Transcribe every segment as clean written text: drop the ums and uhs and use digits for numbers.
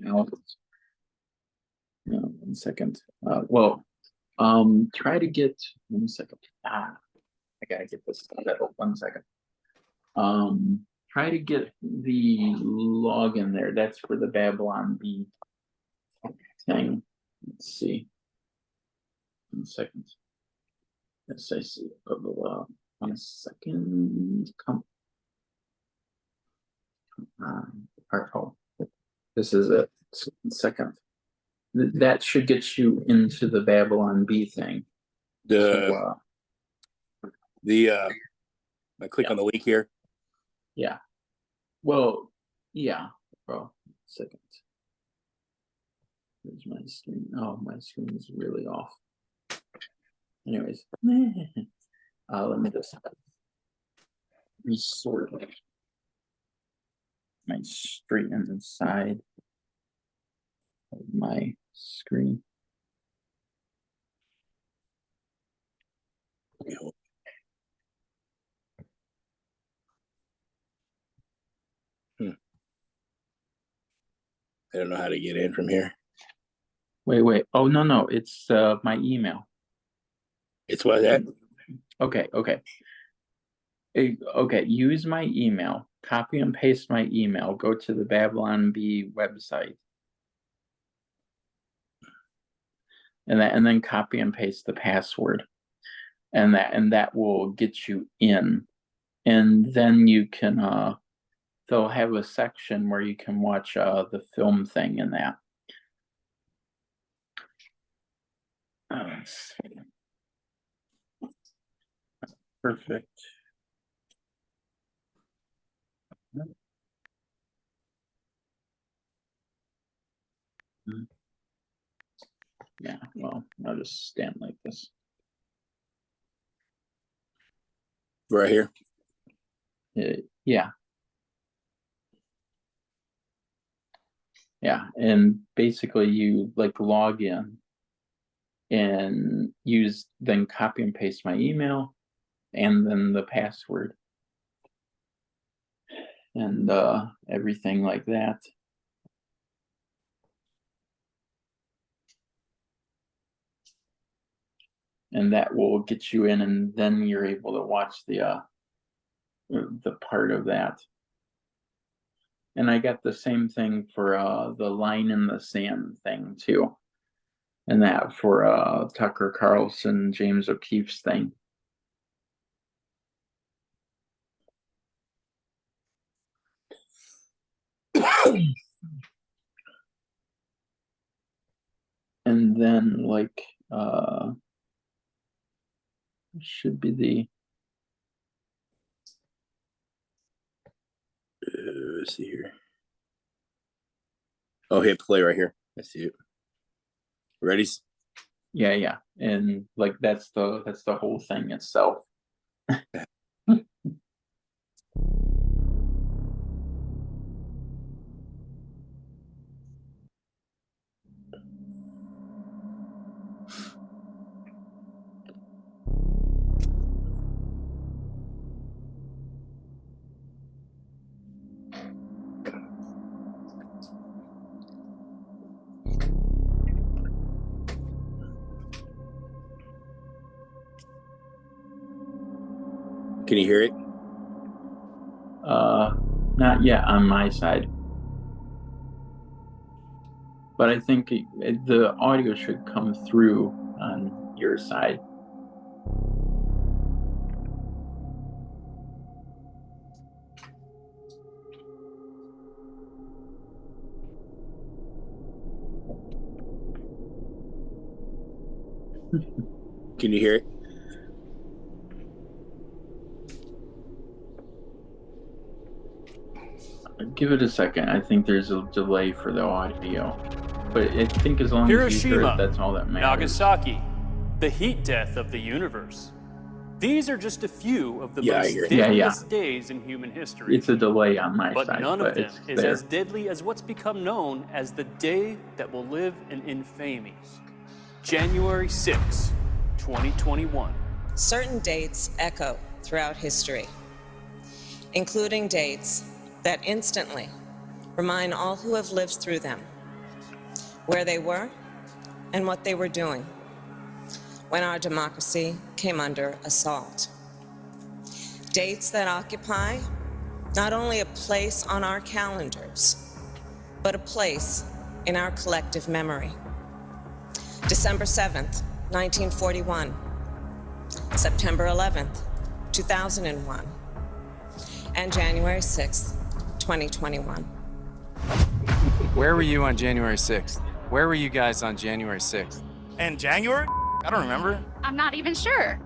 out. 1 second. Try to get 1 second. I gotta get this settled. 1 second. Try to get the login there. That's for the Babylon Bee thing. Let's see. 1 second. Yes, I see. 1 second. Come on. Oh, this is it. 1 second. That should get you into the Babylon Bee thing. I click on the link here. Yeah. Well, yeah. Bro, 1 second. There's my screen. Oh, my screen is really off. Anyways, let me just resort my straighten inside of my screen. I don't know how to get in from here. Wait. Oh, no. It's my email. It's what that? Okay. Okay, use my email. Copy and paste my email. Go to the Babylon Bee website. And then copy and paste the password. And that will get you in. And then you can they'll have a section where you can watch the film thing in that. Let's see. Perfect. Yeah, well, I'll just stand like this. Right here? Yeah. Yeah, and basically you like log in and then copy and paste my email and then the password and everything like that. And that will get you in, and then you're able to watch the part of that. And I got the same thing for the line in the sand thing too. And that for Tucker Carlson, James O'Keefe's thing. And then like should be the let's see here. Oh, hit play right here. I see it. Ready? Yeah. And like that's the whole thing itself. Can you hear it? Not yet on my side. But I think the audio should come through on your side. Can you hear it? Give it a second. I think there's a delay for the audio. But I think as long as you hear it, that's all that matters. Nagasaki, the heat death of the universe. These are just a few of the most deadliest days in human history. It's a delay on my side. But none of them is as deadly as what's become known as the day that will live in infamy. January 6, 2021. Certain dates echo throughout history, including dates that instantly remind all who have lived through them where they were, and what they were doing when our democracy came under assault. Dates that occupy not only a place on our calendars, but a place in our collective memory. December 7th, 1941, September 11th, 2001, and January 6th, 2021. Where were you on January 6th? Where were you guys on January 6th? In January? I don't remember. I'm not even sure.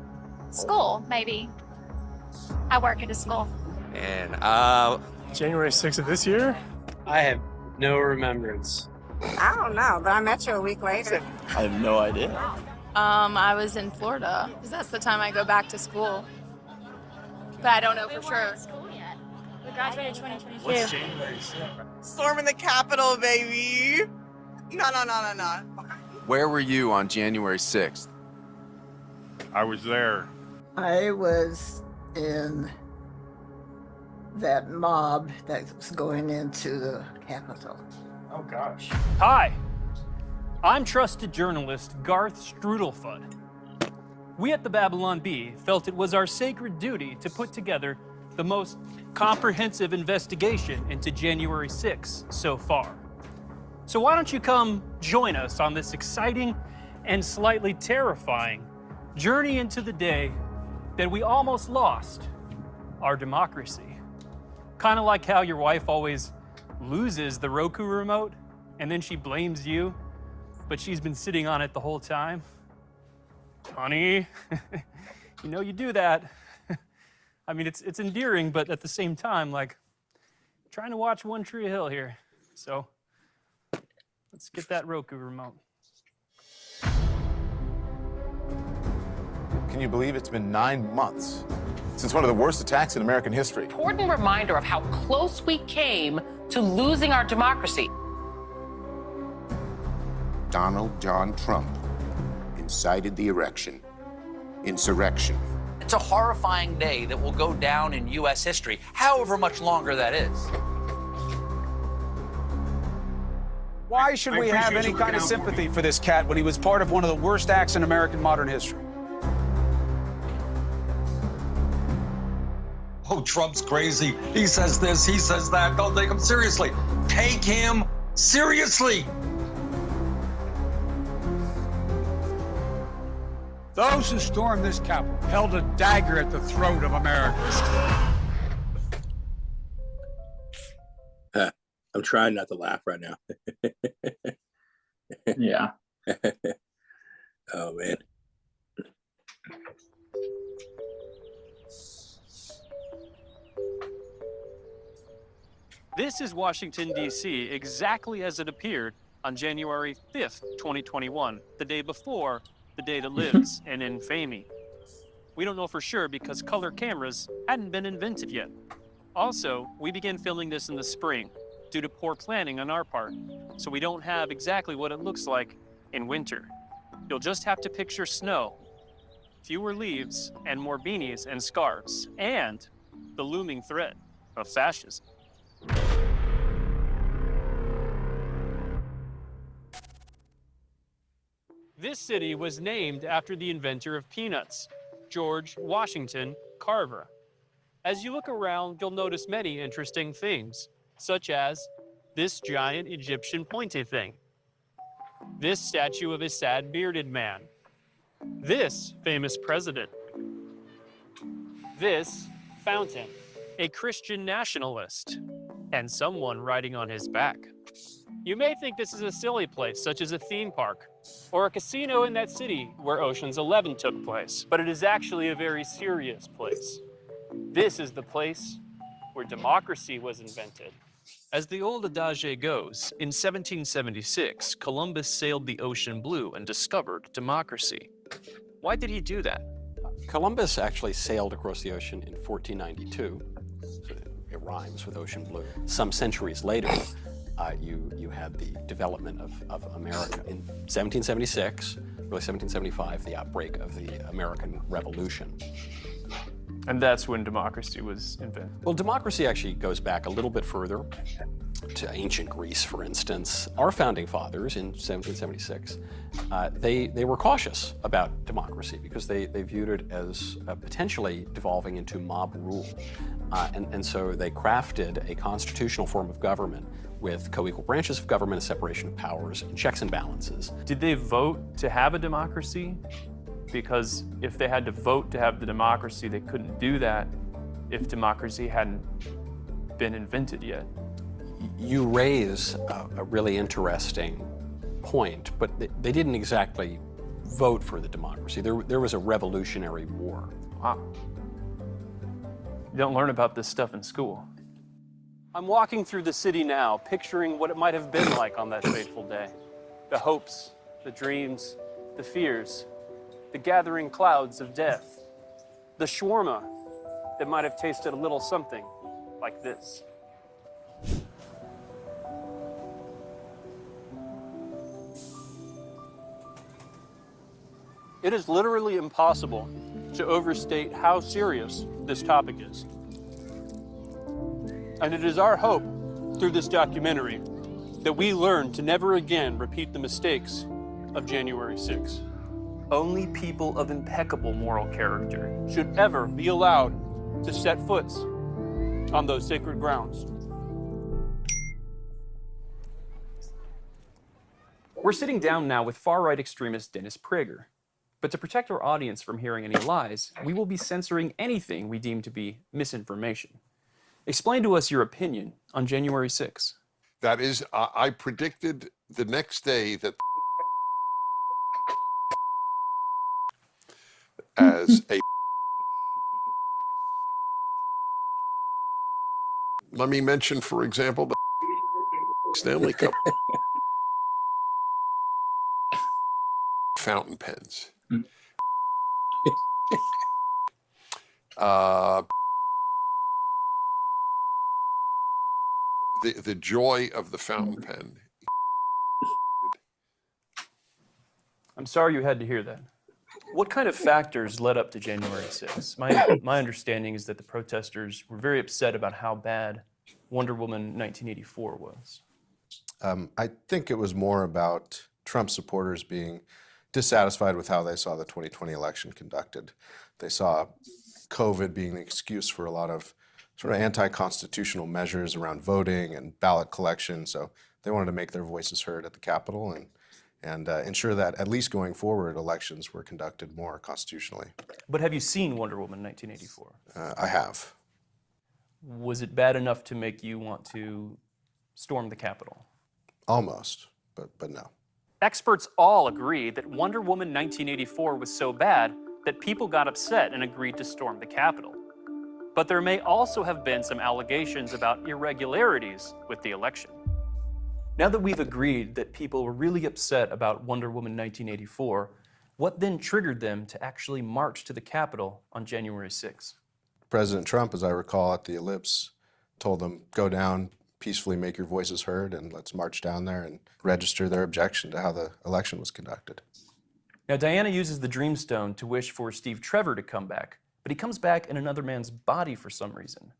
School, maybe. I work at a school. And January 6th of this year? I have no remembrance. I don't know, but I met you a week later. I have no idea. I was in Florida because that's the time I go back to school. But I don't know for sure. We graduated 2022. What's January 6th? Storming the Capitol, baby. No. Where were you on January 6th? I was there. I was in that mob that was going into the Capitol. Oh, gosh. Hi, I'm trusted journalist Garth Strudelfud. We at the Babylon Bee felt it was our sacred duty to put together the most comprehensive investigation into January 6th so far. So why don't you come join us on this exciting and slightly terrifying journey into the day that we almost lost our democracy. Kind of like how your wife always loses the Roku remote and then she blames you, but she's been sitting on it the whole time. Honey, you know you do that. I mean, it's endearing, but at the same time, like, trying to watch One Tree Hill here. So let's get that Roku remote. Can you believe it's been 9 months since one of the worst attacks in American history? Important reminder of how close we came to losing our democracy. Donald John Trump incited the insurrection. It's a horrifying day that will go down in U.S. history, however much longer that is. Why should we have any kind of sympathy for this cat when he was part of one of the worst acts in American modern history? Oh, Trump's crazy. He says this, he says that. Don't take him seriously. Take him seriously. Those who stormed this Capitol held a dagger at the throat of America. I'm trying not to laugh right now. Yeah. Oh, man. This is Washington, D.C., exactly as it appeared on January 5th, 2021, the day before the day that lives in infamy. We don't know for sure because color cameras hadn't been invented yet. Also, we began filming this in the spring due to poor planning on our part, so we don't have exactly what it looks like in winter. You'll just have to picture snow, fewer leaves, and more beanies and scarves, and the looming threat of fascism. This city was named after the inventor of peanuts, George Washington Carver. As you look around, you'll notice many interesting things, such as this giant Egyptian pointy thing, this statue of a sad bearded man, this famous president, this fountain, a Christian nationalist, and someone riding on his back. You may think this is a silly place, such as a theme park, or a casino in that city where Ocean's 11 took place, but it is actually a very serious place. This is the place where democracy was invented. As the old adage goes, in 1776, Columbus sailed the ocean blue and discovered democracy. Why did he do that? Columbus actually sailed across the ocean in 1492. So it rhymes with ocean blue. Some centuries later, you had the development of America. In 1776, really 1775, the outbreak of the American Revolution. And that's when democracy was invented. Well, democracy actually goes back a little bit further. to ancient Greece, for instance. Our founding fathers in 1776, they were cautious about democracy because they viewed it as potentially devolving into mob rule. And so they crafted a constitutional form of government with co-equal branches of government, a separation of powers, and checks and balances. Did they vote to have a democracy? Because if they had to vote to have the democracy, they couldn't do that if democracy hadn't been invented yet. You raise a really interesting point, but they didn't exactly vote for the democracy. There was a revolutionary war. Wow. You don't learn about this stuff in school. I'm walking through the city now, picturing what it might have been like on that fateful day. The hopes, the dreams, the fears, the gathering clouds of death, the shawarma that might have tasted a little something like this. It is literally impossible to overstate how serious this topic is. And it is our hope through this documentary that we learn to never again repeat the mistakes of January 6th. Only people of impeccable moral character should ever be allowed to set foot on those sacred grounds. We're sitting down now with far-right extremist Dennis Prager. But to protect our audience from hearing any lies, we will be censoring anything we deem to be misinformation. Explain to us your opinion on January 6th. That is, I predicted the next day that as a let me mention, for example, the Stanley Cup fountain pens. The joy of the fountain pen. I'm sorry you had to hear that. What kind of factors led up to January 6th? My understanding is that the protesters were very upset about how bad Wonder Woman 1984 was. I think it was more about Trump supporters being dissatisfied with how they saw the 2020 election conducted. They saw COVID being the excuse for a lot of sort of anti-constitutional measures around voting and ballot collection. So they wanted to make their voices heard at the Capitol and ensure that at least going forward, elections were conducted more constitutionally. But have you seen Wonder Woman 1984? I have. Was it bad enough to make you want to storm the Capitol? Almost, but no. Experts all agree that Wonder Woman 1984 was so bad that people got upset and agreed to storm the Capitol. But there may also have been some allegations about irregularities with the election. Now that we've agreed that people were really upset about Wonder Woman 1984, what then triggered them to actually march to the Capitol on January 6th? President Trump, as I recall at the Ellipse, told them, go down, peacefully make your voices heard, and let's march down there and register their objection to how the election was conducted. Now, Diana uses the Dreamstone to wish for Steve Trevor to come back, but he comes back in another man's body for some reason.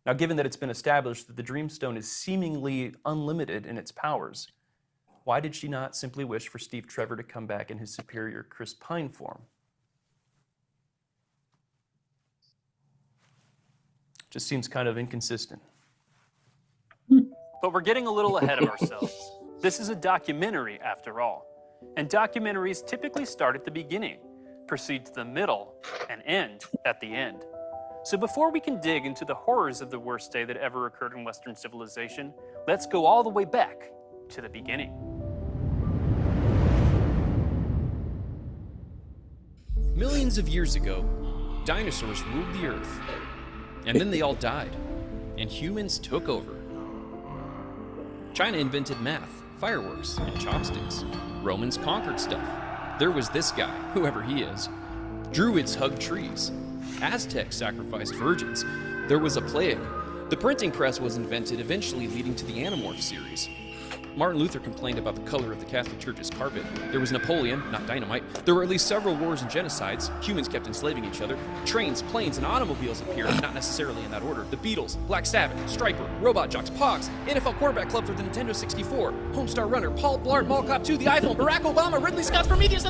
Now, given that it's been established that the Dreamstone is seemingly unlimited in its powers, why did she not simply wish for Steve Trevor to come back in his superior Chris Pine form? Just seems kind of inconsistent. But we're getting a little ahead of ourselves. This is a documentary, after all. And documentaries typically start at the beginning, proceed to the middle, and end at the end. So before we can dig into the horrors of the worst day that ever occurred in Western civilization, let's go all the way back to the beginning. Millions of years ago, dinosaurs ruled the earth. And then they all died, and humans took over. China invented math, fireworks, and chopsticks. Romans conquered stuff. There was this guy, whoever he is. Druids hugged trees. Aztecs sacrificed virgins. There was a plague. The printing press was invented, eventually leading to the Animorph series. Martin Luther complained about the color of the Catholic Church's carpet. There was Napoleon, not dynamite. There were at least several wars and genocides. Humans kept enslaving each other. Trains, planes, and automobiles appeared, not necessarily in that order. The Beatles, Black Sabbath, Stryper, Robot Jocks, Pogs, NFL quarterback club for the Nintendo 64, Homestar Runner, Paul Blart, Mall Cop 2, the iPhone, Barack Obama, Ridley Scott's Prometheus,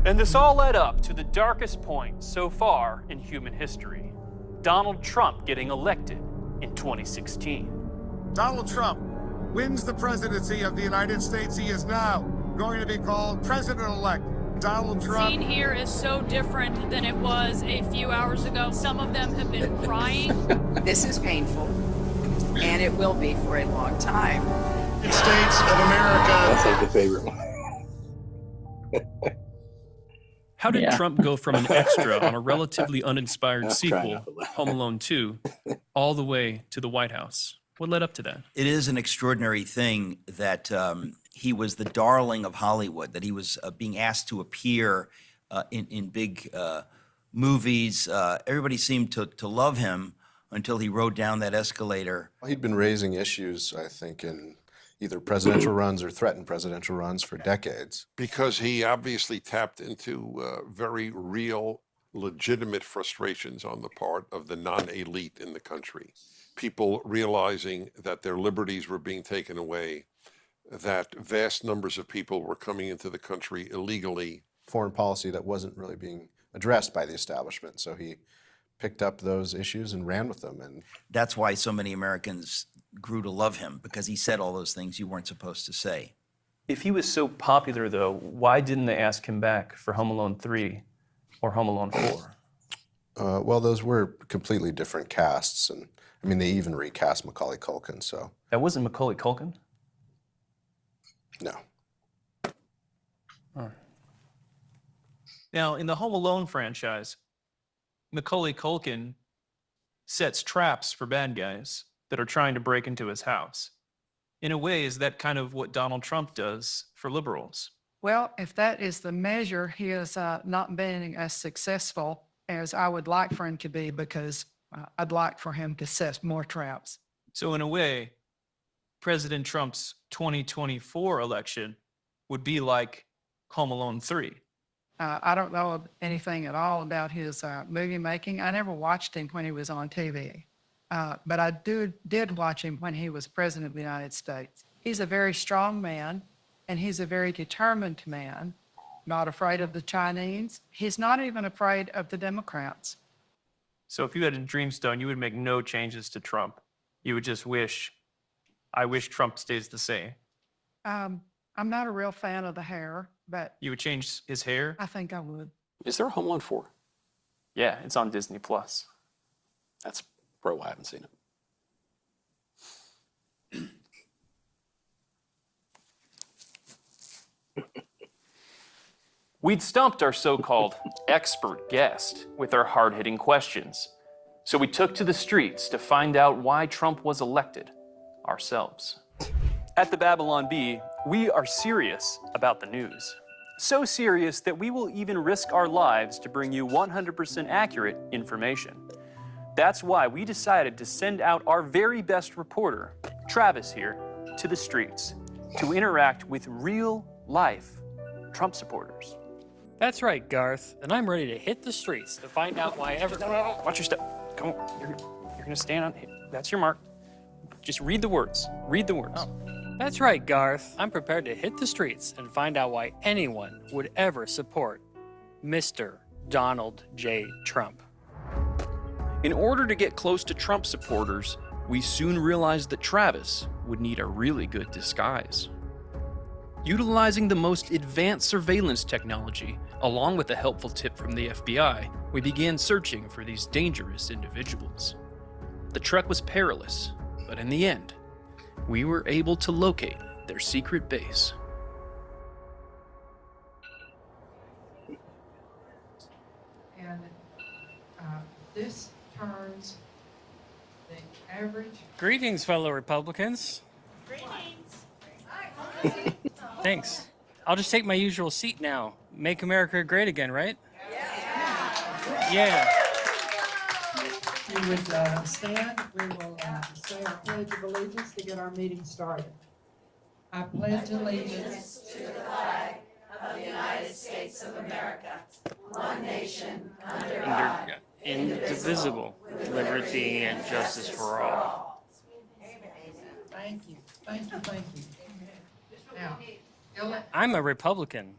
and this all led up to the darkest point so far in human history. Donald Trump getting elected in 2016. Donald Trump wins the presidency of the United States. He is now going to be called President-elect Donald Trump. The scene here is so different than it was a few hours ago. Some of them have been crying. This is painful, and it will be for a long time. United States of America. That's like the favorite one. How did Yeah. Trump go from an extra on a relatively uninspired Trying sequel, not to laugh. Home Alone 2, all the way to the White House? What led up to that? It is an extraordinary thing that he was the darling of Hollywood, that he was being asked to appear in big movies. Everybody seemed to love him until he rode down that escalator. He'd been raising issues, I think, in either presidential runs or threatened presidential runs for decades. Because he obviously tapped into very real, legitimate frustrations on the part of the non-elite in the country. People realizing that their liberties were being taken away, that vast numbers of people were coming into the country illegally. Foreign policy that wasn't really being addressed by the establishment. So he picked up those issues and ran with them. And That's why so many Americans grew to love him, because he said all those things you weren't supposed to say. If he was so popular, though, why didn't they ask him back for Home Alone 3 or Home Alone 4? well, those were completely different casts. And I mean, they even recast Macaulay Culkin, so. That wasn't Macaulay Culkin? No. Oh. Now, in the Home Alone franchise, Macaulay Culkin sets traps for bad guys that are trying to break into his house. In a way, is that kind of what Donald Trump does for liberals? Well, if that is the measure, he is not being as successful as I would like for him to be, because I'd like for him to set more traps. So in a way, President Trump's 2024 election would be like Home Alone 3. I don't know anything at all about his movie making. I never watched him when he was on TV, but I did watch him when he was president of the United States. He's a very strong man, and he's a very determined man, not afraid of the Chinese. He's not even afraid of the Democrats. So if you had a dreamstone, you would make no changes to Trump. You would just I wish Trump stays the same. I'm not a real fan of the hair, but You would change his hair? I think I would. Is there a Home Alone 4? Yeah, it's on Disney Plus. That's pro. I haven't seen it. We'd stumped our so-called expert guest with our hard-hitting questions. So we took to the streets to find out why Trump was elected ourselves. At the Babylon Bee, we are serious about the news. So serious that we will even risk our lives to bring you 100% accurate information. That's why we decided to send out our very best reporter, Travis here, to the streets to interact with real-life Trump supporters. That's right, Garth. And I'm ready to hit the streets to find out why No. Watch your step. Come on. You're gonna stand on here. That's your mark. Just read the words. Read the words. That's right, Garth. I'm prepared to hit the streets and find out why anyone would ever support Mr. Donald J. Trump. In order to get close to Trump supporters, we soon realized that Travis would need a really good disguise. Utilizing the most advanced surveillance technology, along with a helpful tip from the FBI, we began searching for these dangerous individuals. The trek was perilous, but in the end, we were able to locate their secret base. And this turns the average. Greetings, fellow Republicans. Thanks. I'll just take my usual seat now. Make America great again, right? Yeah. If you would stand, we will say our Pledge of Allegiance to get our meeting started. I pledge allegiance to the flag of the United States of America, one nation, under God, indivisible, with liberty and justice for all. Thank you, thank you, thank you. Now, I'm a Republican.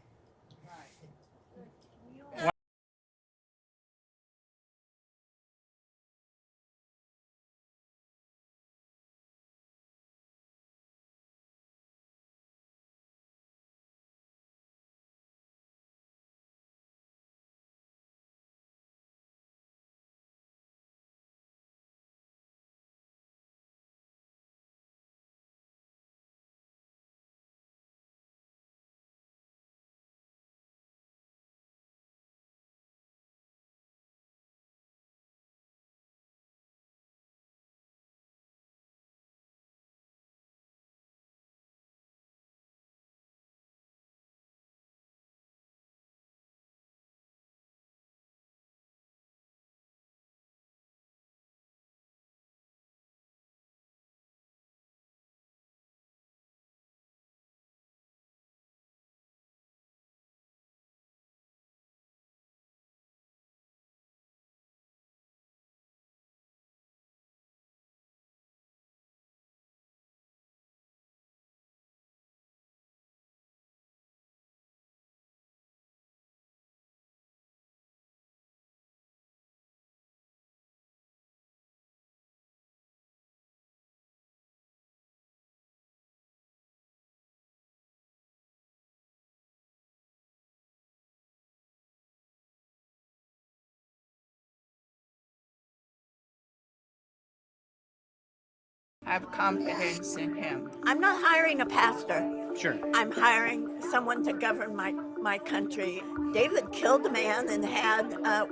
Have confidence in him. I'm not hiring a pastor. Sure. I'm hiring someone to govern my country. David killed a man and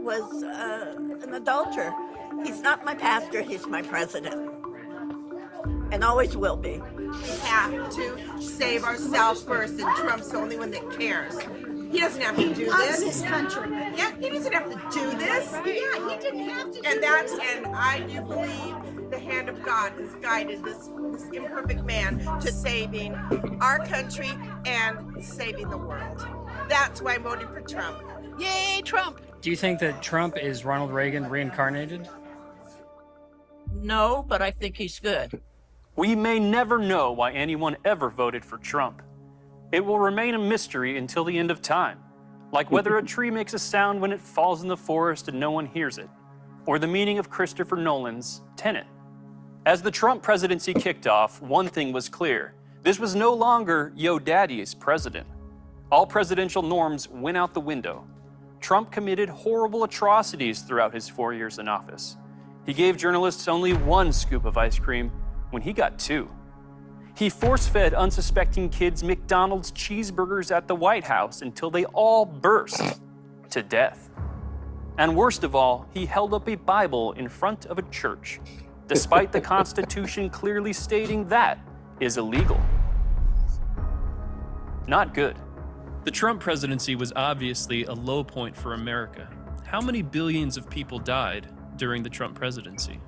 was an adulterer. He's not my pastor, he's my president. And always will be. We have to save ourselves first, and Trump's the only one that cares. He doesn't have to do this. This country. Yeah, he doesn't have to do this. Yeah, he didn't have to And I do believe the hand of God has guided this imperfect man to saving our country and saving the world. That's why I'm voting for Trump. Yay, Trump! Do you think that Trump is Ronald Reagan reincarnated? No, but I think he's good. We may never know why anyone ever voted for Trump. It will remain a mystery until the end of time, like whether a tree makes a sound when it falls in the forest and no one hears it, or the meaning of Christopher Nolan's Tenet. As the Trump presidency kicked off, one thing was clear. This was no longer Yo Daddy's president. All presidential norms went out the window. Trump committed horrible atrocities throughout his 4 years in office. He gave journalists only one scoop of ice cream when he got two. He force-fed unsuspecting kids McDonald's cheeseburgers at the White House until they all burst to death. And worst of all, he held up a Bible in front of a church, despite the Constitution clearly stating that is illegal. Not good. The Trump presidency was obviously a low point for America. How many billions of people died during the Trump presidency?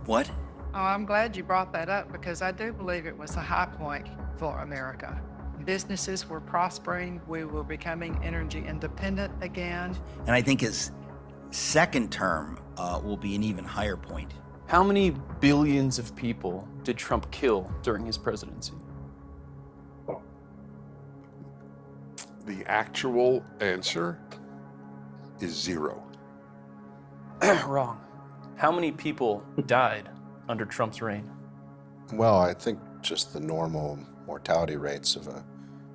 What? Oh, I'm glad you brought that up because I do believe it was a high point for America. Businesses were prospering. We were becoming energy independent again. And I think his second term will be an even higher point. How many billions of people did Trump kill during his presidency? The actual answer is 0. Wrong. How many people died under Trump's reign? Well, I think just the normal mortality rates of a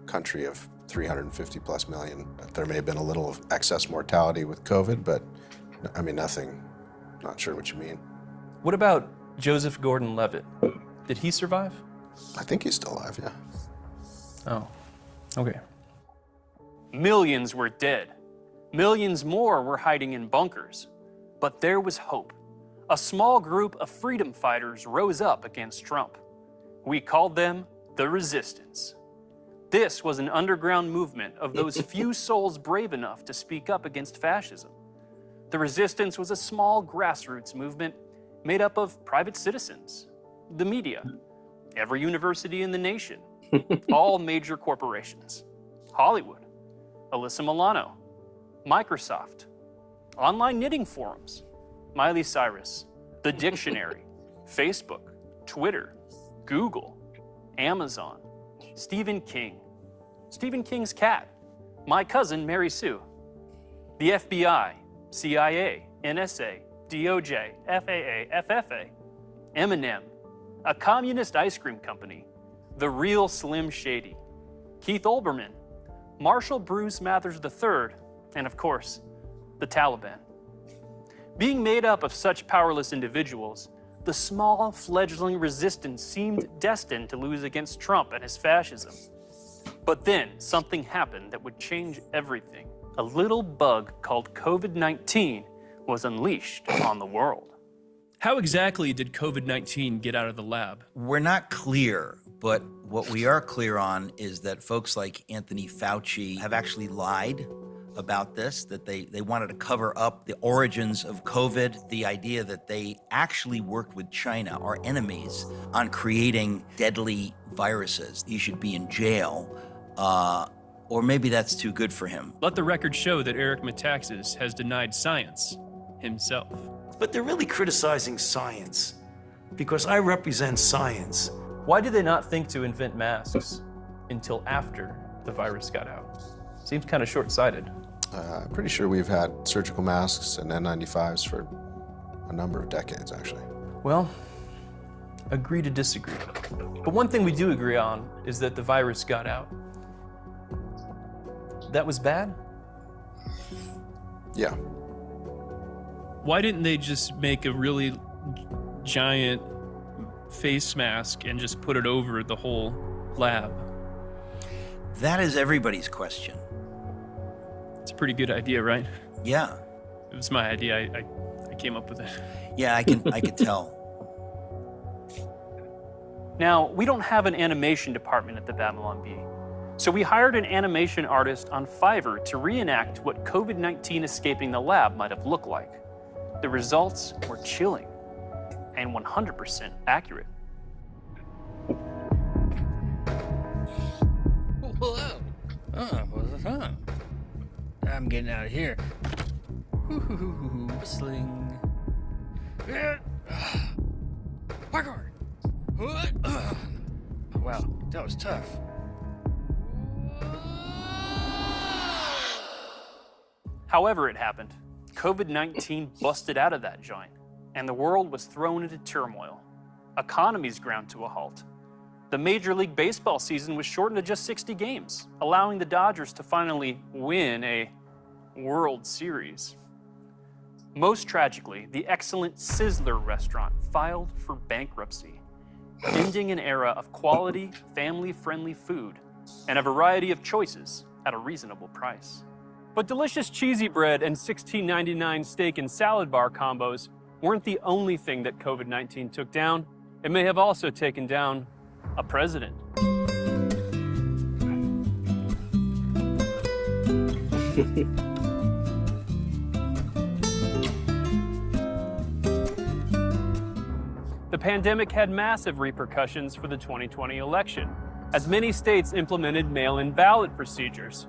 country of 350 plus million. There may have been a little of excess mortality with COVID, but I mean, nothing. Not sure what you mean. What about Joseph Gordon-Levitt? Did he survive? I think he's still alive, yeah. Oh, okay. Millions were dead. Millions more were hiding in bunkers. But there was hope. A small group of freedom fighters rose up against Trump. We called them the Resistance. This was an underground movement of those few souls brave enough to speak up against fascism. The resistance was a small grassroots movement made up of private citizens, the media, every university in the nation, all major corporations, Hollywood, Alyssa Milano, Microsoft, online knitting forums, Miley Cyrus, the dictionary, Facebook, Twitter, Google, Amazon, Stephen King, Stephen King's cat, my cousin Mary Sue, the FBI, CIA, NSA, DOJ, FAA, FFA, Eminem, a communist ice cream company, the real Slim Shady, Keith Olbermann, Marshall Bruce Mathers III, and of course, the Taliban. Being made up of such powerless individuals, the small fledgling resistance seemed destined to lose against Trump and his fascism. But then something happened that would change everything. A little bug called COVID-19 was unleashed on the world. How exactly did COVID-19 get out of the lab? We're not clear, but what we are clear on is that folks like Anthony Fauci have actually lied about this, that they wanted to cover up the origins of COVID, the idea that they actually worked with China, our enemies, on creating deadly viruses. He should be in jail, or maybe that's too good for him. Let the record show that Eric Metaxas has denied science himself. But they're really criticizing science because I represent science. Why did they not think to invent masks until after the virus got out? Seems kind of short-sighted. I'm pretty sure we've had surgical masks and N95s for a number of decades, actually. Well, agree to disagree. But one thing we do agree on is that the virus got out. That was bad? Yeah. Why didn't they just make a really giant face mask and just put it over the whole lab? That is everybody's question. It's a pretty good idea, right? Yeah. It was my idea. I came up with it. Yeah, I can tell. Now, we don't have an animation department at the Babylon Bee, so we hired an animation artist on Fiverr to reenact what COVID-19 escaping the lab might have looked like. The results were chilling and 100% accurate. Hello. What's the time? I'm getting out of here. Whistling. Parkour. Wow, that was tough. However it happened, COVID-19 busted out of that joint, and the world was thrown into turmoil. Economies ground to a halt. The Major League Baseball season was shortened to just 60 games, allowing the Dodgers to finally win a World Series. Most tragically, the excellent Sizzler restaurant filed for bankruptcy, ending an era of quality, family-friendly food and a variety of choices at a reasonable price. But delicious cheesy bread and $16.99 steak and salad bar combos weren't the only thing that COVID-19 took down. It may have also taken down a president. The pandemic had massive repercussions for the 2020 election, as many states implemented mail-in ballot procedures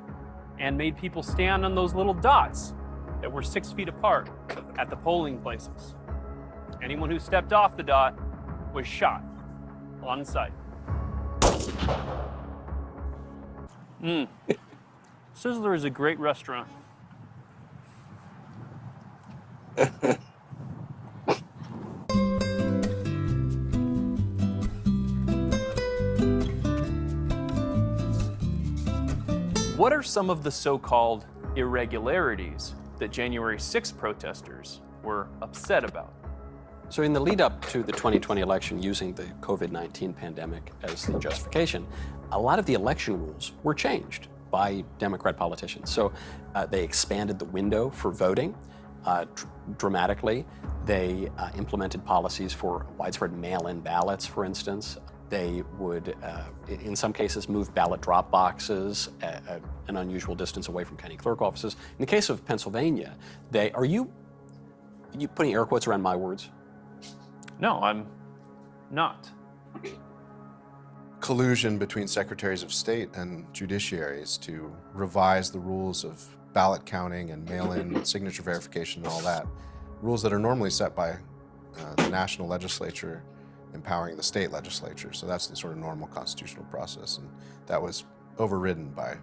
and made people stand on those little dots that were 6 feet apart at the polling places. Anyone who stepped off the dot was shot on sight. Sizzler is a great restaurant. What are some of the so-called irregularities that January 6 protesters were upset about? So in the lead up to the 2020 election, using the COVID-19 pandemic as the justification, a lot of the election rules were changed by Democrat politicians. So they expanded the window for voting dramatically. They implemented policies for widespread mail-in ballots, for instance. They would, in some cases, move ballot drop boxes an unusual distance away from county clerk offices. In the case of Pennsylvania, are you You putting air quotes around my words? No, I'm not. Collusion between secretaries of state and judiciaries to revise the rules of ballot counting and mail-in signature verification and all that. Rules that are normally set by the national legislature empowering the state legislature. So that's the sort of normal constitutional process, and that was overridden by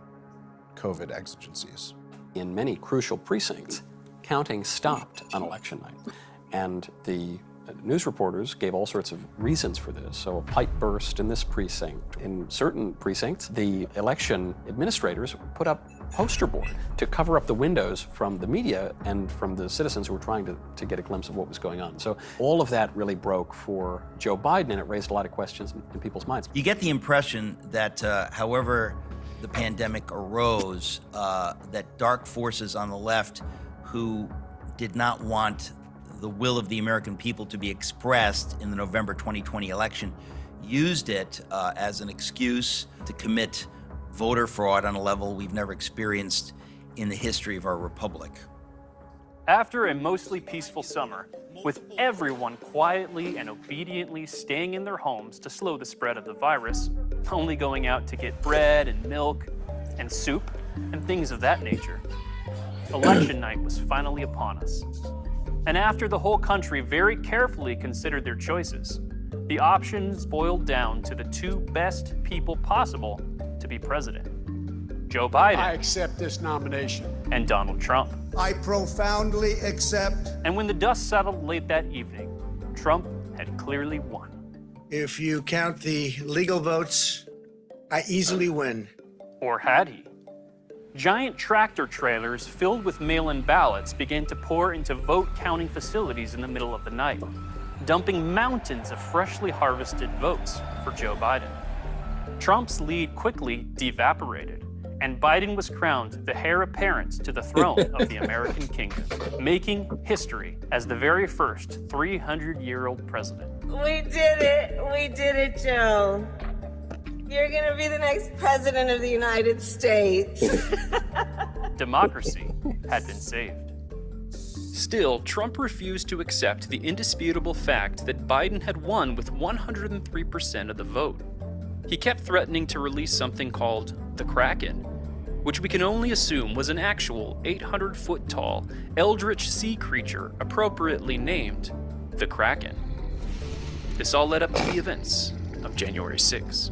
COVID exigencies. In many crucial precincts, counting stopped on election night, and the news reporters gave all sorts of reasons for this. So a pipe burst in this precinct. In certain precincts, the election administrators put up poster board to cover up the windows from the media and from the citizens who were trying to get a glimpse of what was going on. So all of that really broke for Joe Biden, and it raised a lot of questions in people's minds. You get the impression that however the pandemic arose, that dark forces on the left who did not want the will of the American people to be expressed in the November 2020 election used it as an excuse to commit voter fraud on a level we've never experienced in the history of our republic. After a mostly peaceful summer, with everyone quietly and obediently staying in their homes to slow the spread of the virus, only going out to get bread and milk and soup and things of that nature, election night was finally upon us. And after the whole country very carefully considered their choices, the options boiled down to the two best people possible to be president: Joe Biden. I accept this nomination. And Donald Trump. I profoundly accept. And when the dust settled late that evening, Trump had clearly won. If you count the legal votes, I easily win. Or had he? Giant tractor trailers filled with mail-in ballots began to pour into vote-counting facilities in the middle of the night, dumping mountains of freshly harvested votes for Joe Biden. Trump's lead quickly devaporated, and Biden was crowned the heir apparent to the throne of the American kingdom, making history as the very first 300-year-old president. We did it! We did it, Joe. You're gonna be the next president of the United States. Democracy had been saved. Still, Trump refused to accept the indisputable fact that Biden had won with 103% of the vote. He kept threatening to release something called the Kraken, which we can only assume was an actual 800-foot-tall, eldritch sea creature appropriately named the Kraken. This all led up to the events of January 6.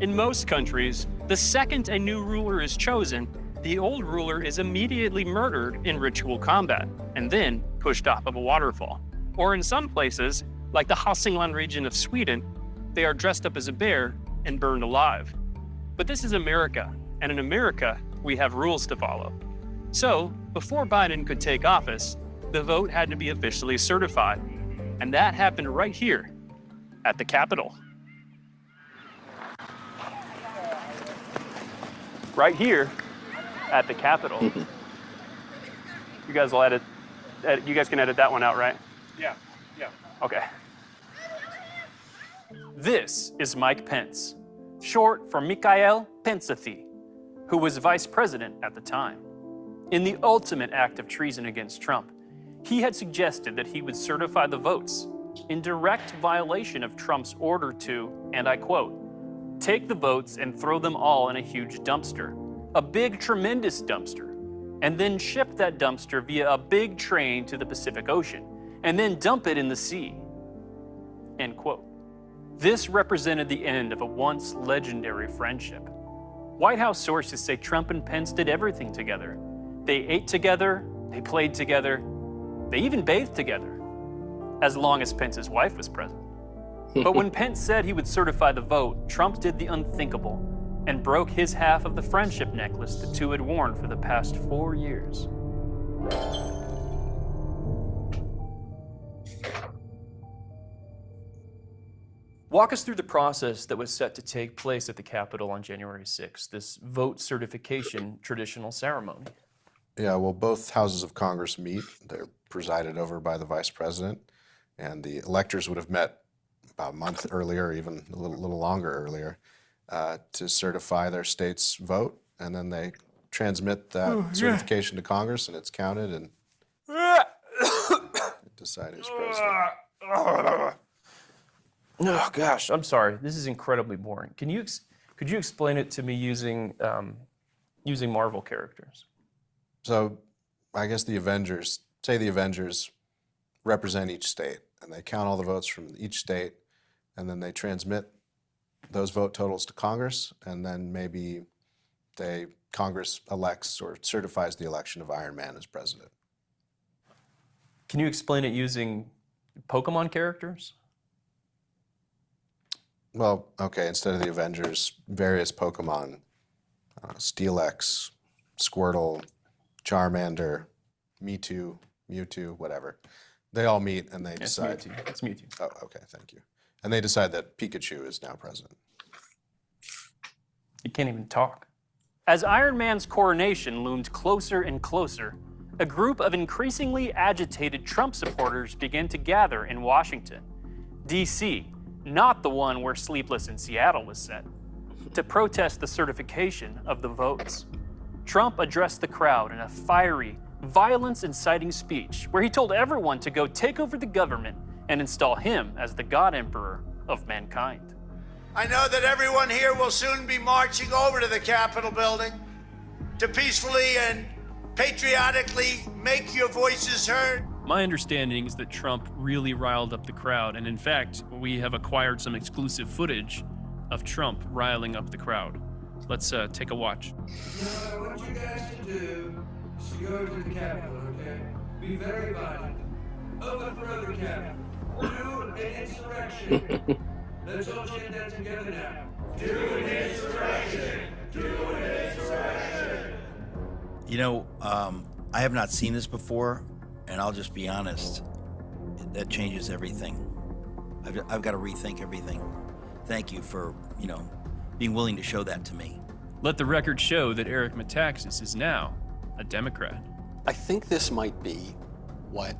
In most countries, the second a new ruler is chosen, the old ruler is immediately murdered in ritual combat and then pushed off of a waterfall. Or in some places, like the Hälsingland region of Sweden, they are dressed up as a bear and burned alive. But this is America, and in America, we have rules to follow. So, before Biden could take office, the vote had to be officially certified. And that happened right here at the Capitol. Right here at the Capitol. You guys will edit. You guys can edit that one out, right? Yeah. Okay. This is Mike Pence, short for Mikael Pensathi, who was vice president at the time. In the ultimate act of treason against Trump, he had suggested that he would certify the votes in direct violation of Trump's order to, and I quote, "Take the votes and throw them all in a huge dumpster, a big, tremendous dumpster, and then ship that dumpster via a big train to the Pacific Ocean, and then dump it in the sea," end quote. This represented the end of a once legendary friendship. White House sources say Trump and Pence did everything together. They ate together, they played together, they even bathed together, as long as Pence's wife was present. But when Pence said he would certify the vote, Trump did the unthinkable and broke his half of the friendship necklace the two had worn for the past 4 years. Walk us through the process that was set to take place at the Capitol on January 6th, this vote certification traditional ceremony. Yeah, well, both houses of Congress meet. They're presided over by the vice president, and the electors would have met about a month earlier, even a little longer earlier, to certify their state's vote, and then they transmit that certification to Congress, and it's counted, and decide who's president. Oh gosh, I'm sorry. This is incredibly boring. Could you explain it to me using Marvel characters? So I guess the Avengers represent each state, and they count all the votes from each state, and then they transmit those vote totals to Congress, and then maybe Congress elects or certifies the election of Iron Man as president. Can you explain it using Pokemon characters? Well, okay, instead of the Avengers, various Pokemon, Steelix, Squirtle, Charmander, Mewtwo, whatever. They all meet and they decide. It's Mewtwo. Oh, okay, thank you. And they decide that Pikachu is now president. You can't even talk. As Iron Man's coronation loomed closer and closer, a group of increasingly agitated Trump supporters began to gather in Washington, D.C., not the one where Sleepless in Seattle was set, to protest the certification of the votes. Trump addressed the crowd in a fiery, violence-inciting speech where he told everyone to go take over the government and install him as the God Emperor of mankind. I know that everyone here will soon be marching over to the Capitol building to peacefully and patriotically make your voices heard. My understanding is that Trump really riled up the crowd, and in fact, we have acquired some exclusive footage of Trump riling up the crowd. Let's take a watch. I want you guys to do is to go to the Capitol, okay? Be very violent. Overthrow the Capitol. Do an insurrection. Let's all chant that together now. Do an insurrection. Do an insurrection. You know, I have not seen this before, and I'll just be honest, that changes everything. I've got to rethink everything. Thank you for, being willing to show that to me. Let the record show that Eric Metaxas is now a Democrat. I think this might be what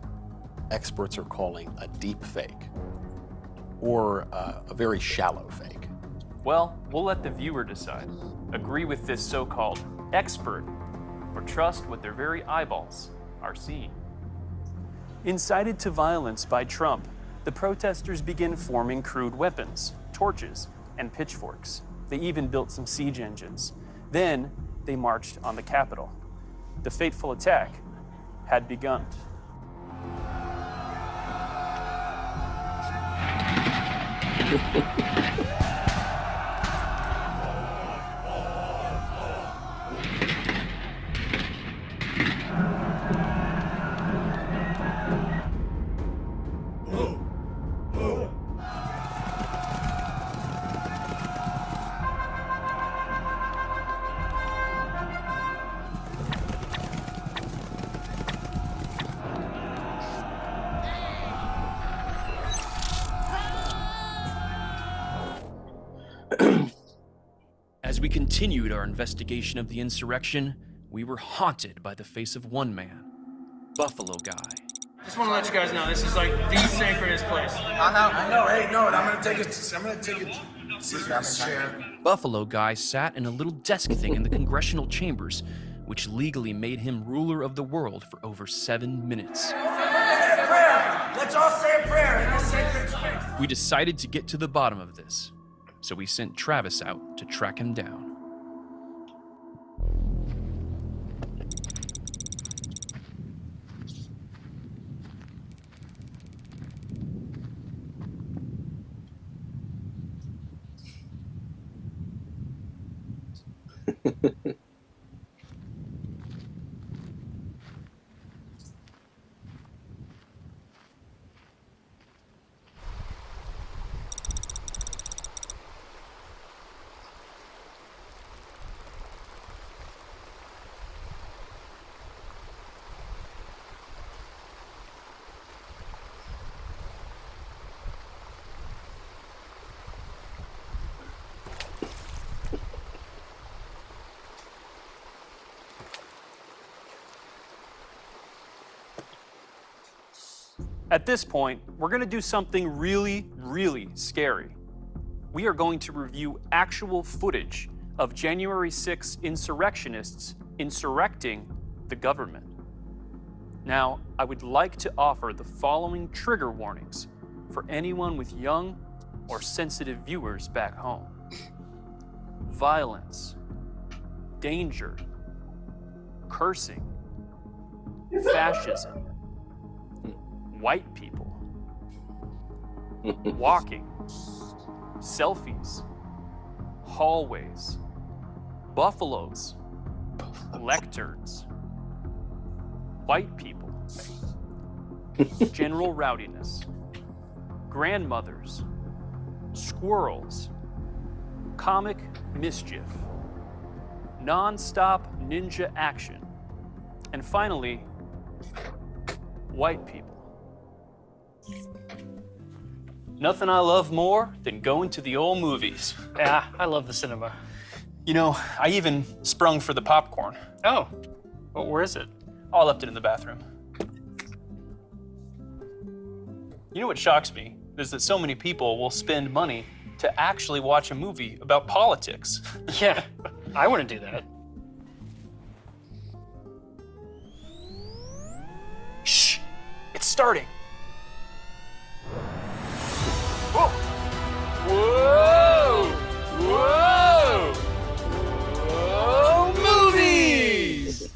experts are calling a deep fake, or a very shallow fake. Well, we'll let the viewer decide. Agree with this so-called expert, or trust what their very eyeballs are seeing. Incited to violence by Trump, the protesters begin forming crude weapons, torches, and pitchforks. They even built some siege engines. Then they marched on the Capitol. The fateful attack had begun. As we continued our investigation of the insurrection, we were haunted by the face of one man, Buffalo Guy. Just want to let you guys know, this is like the sacredest place. I know. Hey, no, I'm gonna take it. Sit in this chair. Buffalo Guy sat in a little desk thing in the congressional chambers, which legally made him ruler of the world for over 7 minutes. Say a prayer. Let's all say a prayer in this sacred space. We decided to get to the bottom of this, so we sent Travis out to track him down. At this point, we're going to do something really, really scary. We are going to review actual footage of January 6 insurrectionists insurrecting the government. Now, I would like to offer the following trigger warnings for anyone with young or sensitive viewers back home. Violence, danger, cursing, fascism, white people, walking, selfies, hallways, buffaloes, lecterns, white people, general rowdiness, grandmothers, squirrels, comic mischief, non-stop ninja action, and finally, white people. Nothing I love more than going to the old movies. Yeah, I love the cinema. You know, I even sprung for the popcorn. Oh, well, where is it? Oh, I left it in the bathroom. You know what shocks me is that so many people will spend money to actually watch a movie about politics. Yeah, I wouldn't do that. Shh, it's starting. Whoa! Whoa! Whoa! Whoa! Movies!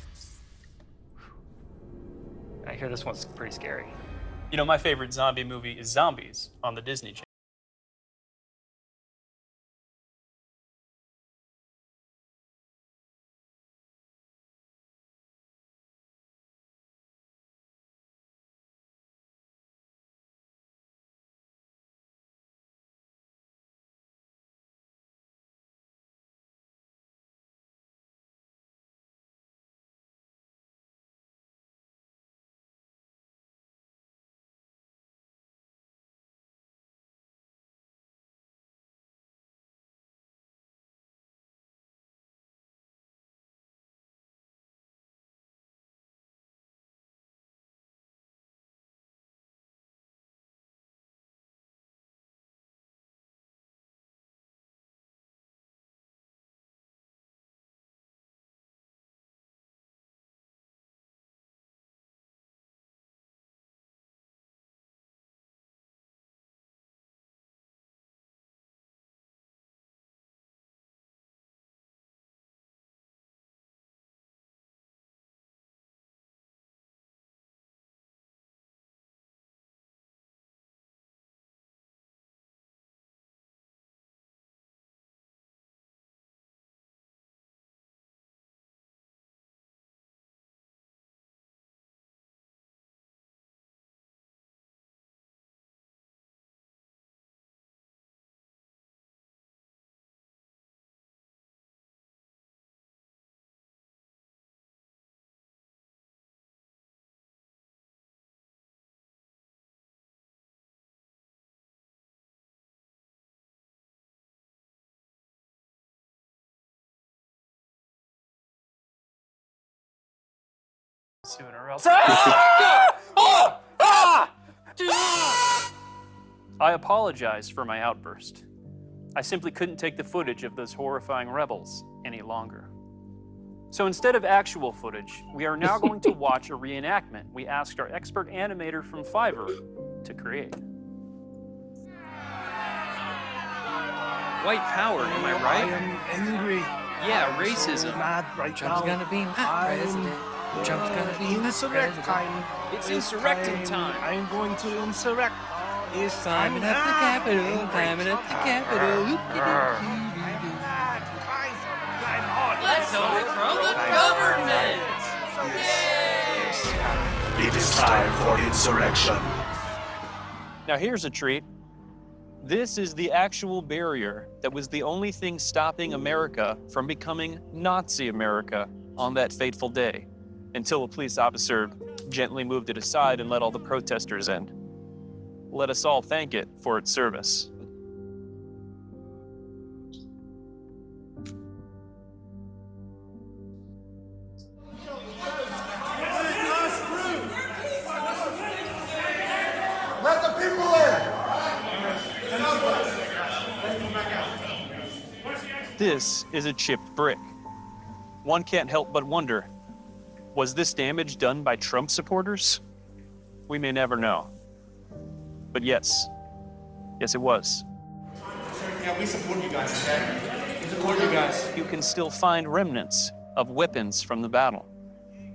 I hear this one's pretty scary. You know, my favorite zombie movie is Zombies on the Disney Channel. Sooner or else. I apologize for my outburst. I simply couldn't take the footage of those horrifying rebels any longer. So instead of actual footage, we are now going to watch a reenactment we asked our expert animator from Fiverr to create. White power, am I right? I am angry. Yeah, racism. Mad right Trump's now. gonna be my president. Trump's gonna be my Insurrect president. time. It's This insurrecting time. I'm going to insurrect. It's Climbing up the Capitol, climbing up the Capitol. Let's overthrow the government! It is time for insurrection. Now here's a treat. This is the actual barrier that was the only thing stopping America from becoming Nazi America on that fateful day, until a police officer gently moved it aside and let all the protesters in. Let us all thank it for its service. Let the people in. This is a chipped brick. One can't help but wonder, Was this damage done by Trump supporters? We may never know. But yes, it was. Yeah, we support you guys, okay? We support you guys. You can still find remnants of weapons from the battle,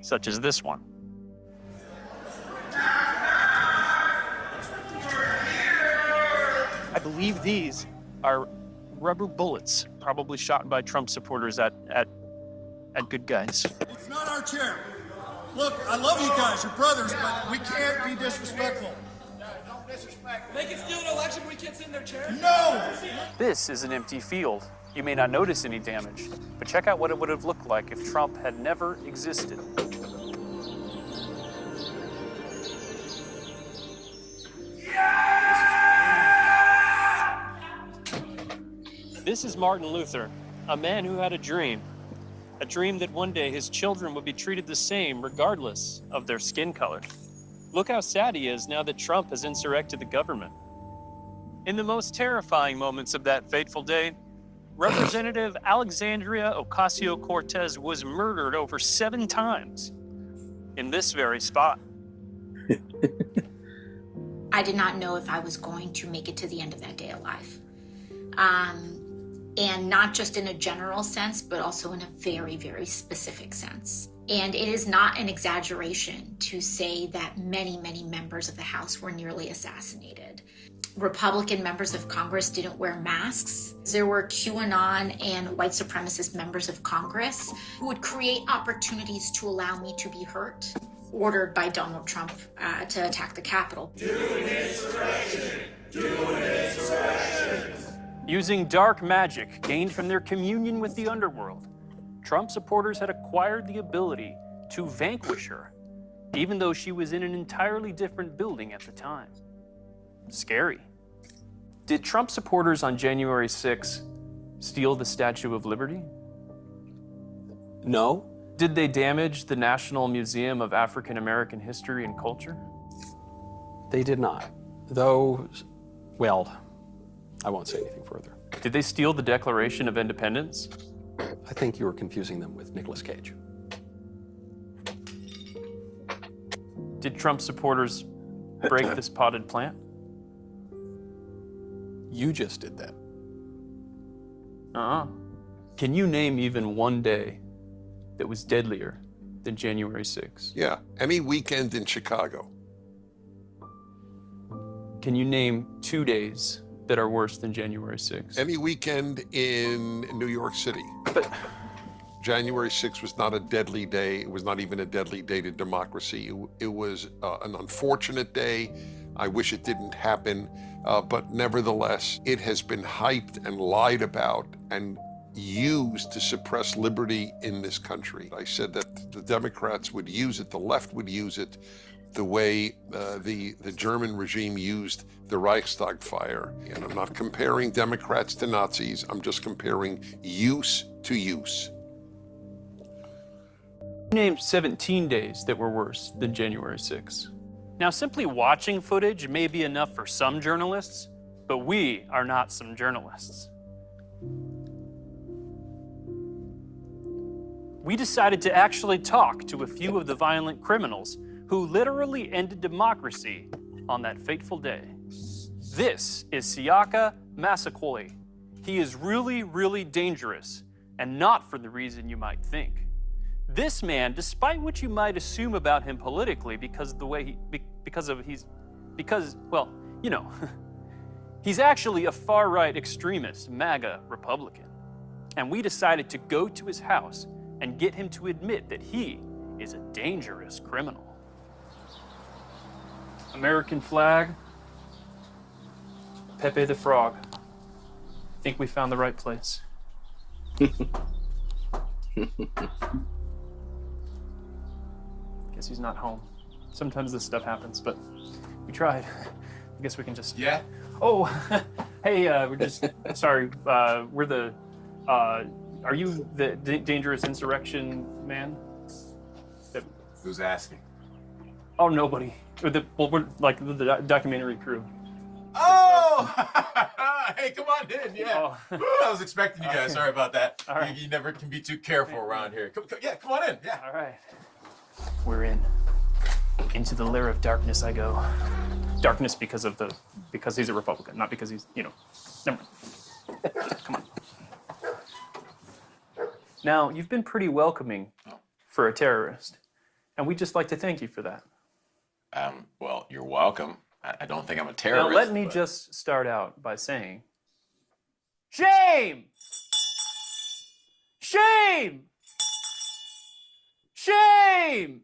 such as this one. I believe these are rubber bullets, probably shot by Trump supporters at good guys. It's not our chair. Look, I love you guys, you're brothers, but we can't be disrespectful. Don't disrespect. They can steal an election, we can't sit in their chair? No! This is an empty field. You may not notice any damage, but check out what it would have looked like if Trump had never existed. This is Martin Luther, a man who had a dream that one day his children would be treated the same regardless of their skin color. Look how sad he is now that Trump has insurrected the government. In the most terrifying moments of that fateful day, Representative Alexandria Ocasio-Cortez was murdered over 7 times in this very spot. I did not know if I was going to make it to the end of that day alive. And not just in a general sense, but also in a very, very specific sense. And it is not an exaggeration to say that many, many members of the House were nearly assassinated. Republican members of Congress didn't wear masks. There were QAnon and white supremacist members of Congress who would create opportunities to allow me to be hurt, ordered by Donald Trump to attack the Capitol. Do an insurrection! Do an insurrection! Using dark magic gained from their communion with the underworld, Trump supporters had acquired the ability to vanquish her, even though she was in an entirely different building at the time. Scary. Did Trump supporters on January 6 steal the Statue of Liberty? No. Did they damage the National Museum of African American History and Culture? They did not. Though, well, I won't say anything further. Did they steal the Declaration of Independence? I think you are confusing them with Nicolas Cage. Did Trump supporters break this potted plant? You just did that. Can you name even one day that was deadlier than January 6? Yeah, any weekend in Chicago. Can you name 2 days that are worse than January 6? Any weekend in New York City. But January 6th was not a deadly day. It was not even a deadly day to democracy. It was an unfortunate day. I wish it didn't happen, but nevertheless, it has been hyped and lied about and used to suppress liberty in this country. I said that the Democrats would use it, the left would use it, the way the German regime used the Reichstag fire. And I'm not comparing Democrats to Nazis, I'm just comparing use to use. You named 17 days that were worse than January 6. Now, simply watching footage may be enough for some journalists, but we are not some journalists. We decided to actually talk to a few of the violent criminals who literally ended democracy on that fateful day. This is Siaka Massaquoi. He is really, really dangerous, and not for the reason you might think. This man, despite what you might assume about him politically, because he's actually a far-right extremist, MAGA Republican. And we decided to go to his house and get him to admit that he is a dangerous criminal. American flag, Pepe the Frog. I think we found the right place. Guess he's not home. Sometimes this stuff happens, but we tried. I guess we can just... Yeah? Oh, hey, we're just... sorry, we're the... are you the dangerous insurrection man? Who's asking? Oh, nobody. We're like the documentary crew. Oh! Hey, come on in, yeah. Oh. I was expecting you guys. Okay. Sorry about that. All right. You never can be too careful around here. Come on in, yeah. All right. We're in. Into the lair of darkness I go. Darkness because he's a Republican, not because he's, never mind. Come on. Now, you've been pretty welcoming for a terrorist, and we'd just like to thank you for that. Well, you're welcome. I don't think I'm a terrorist. Now, let me just start out by saying, shame! Shame! Shame!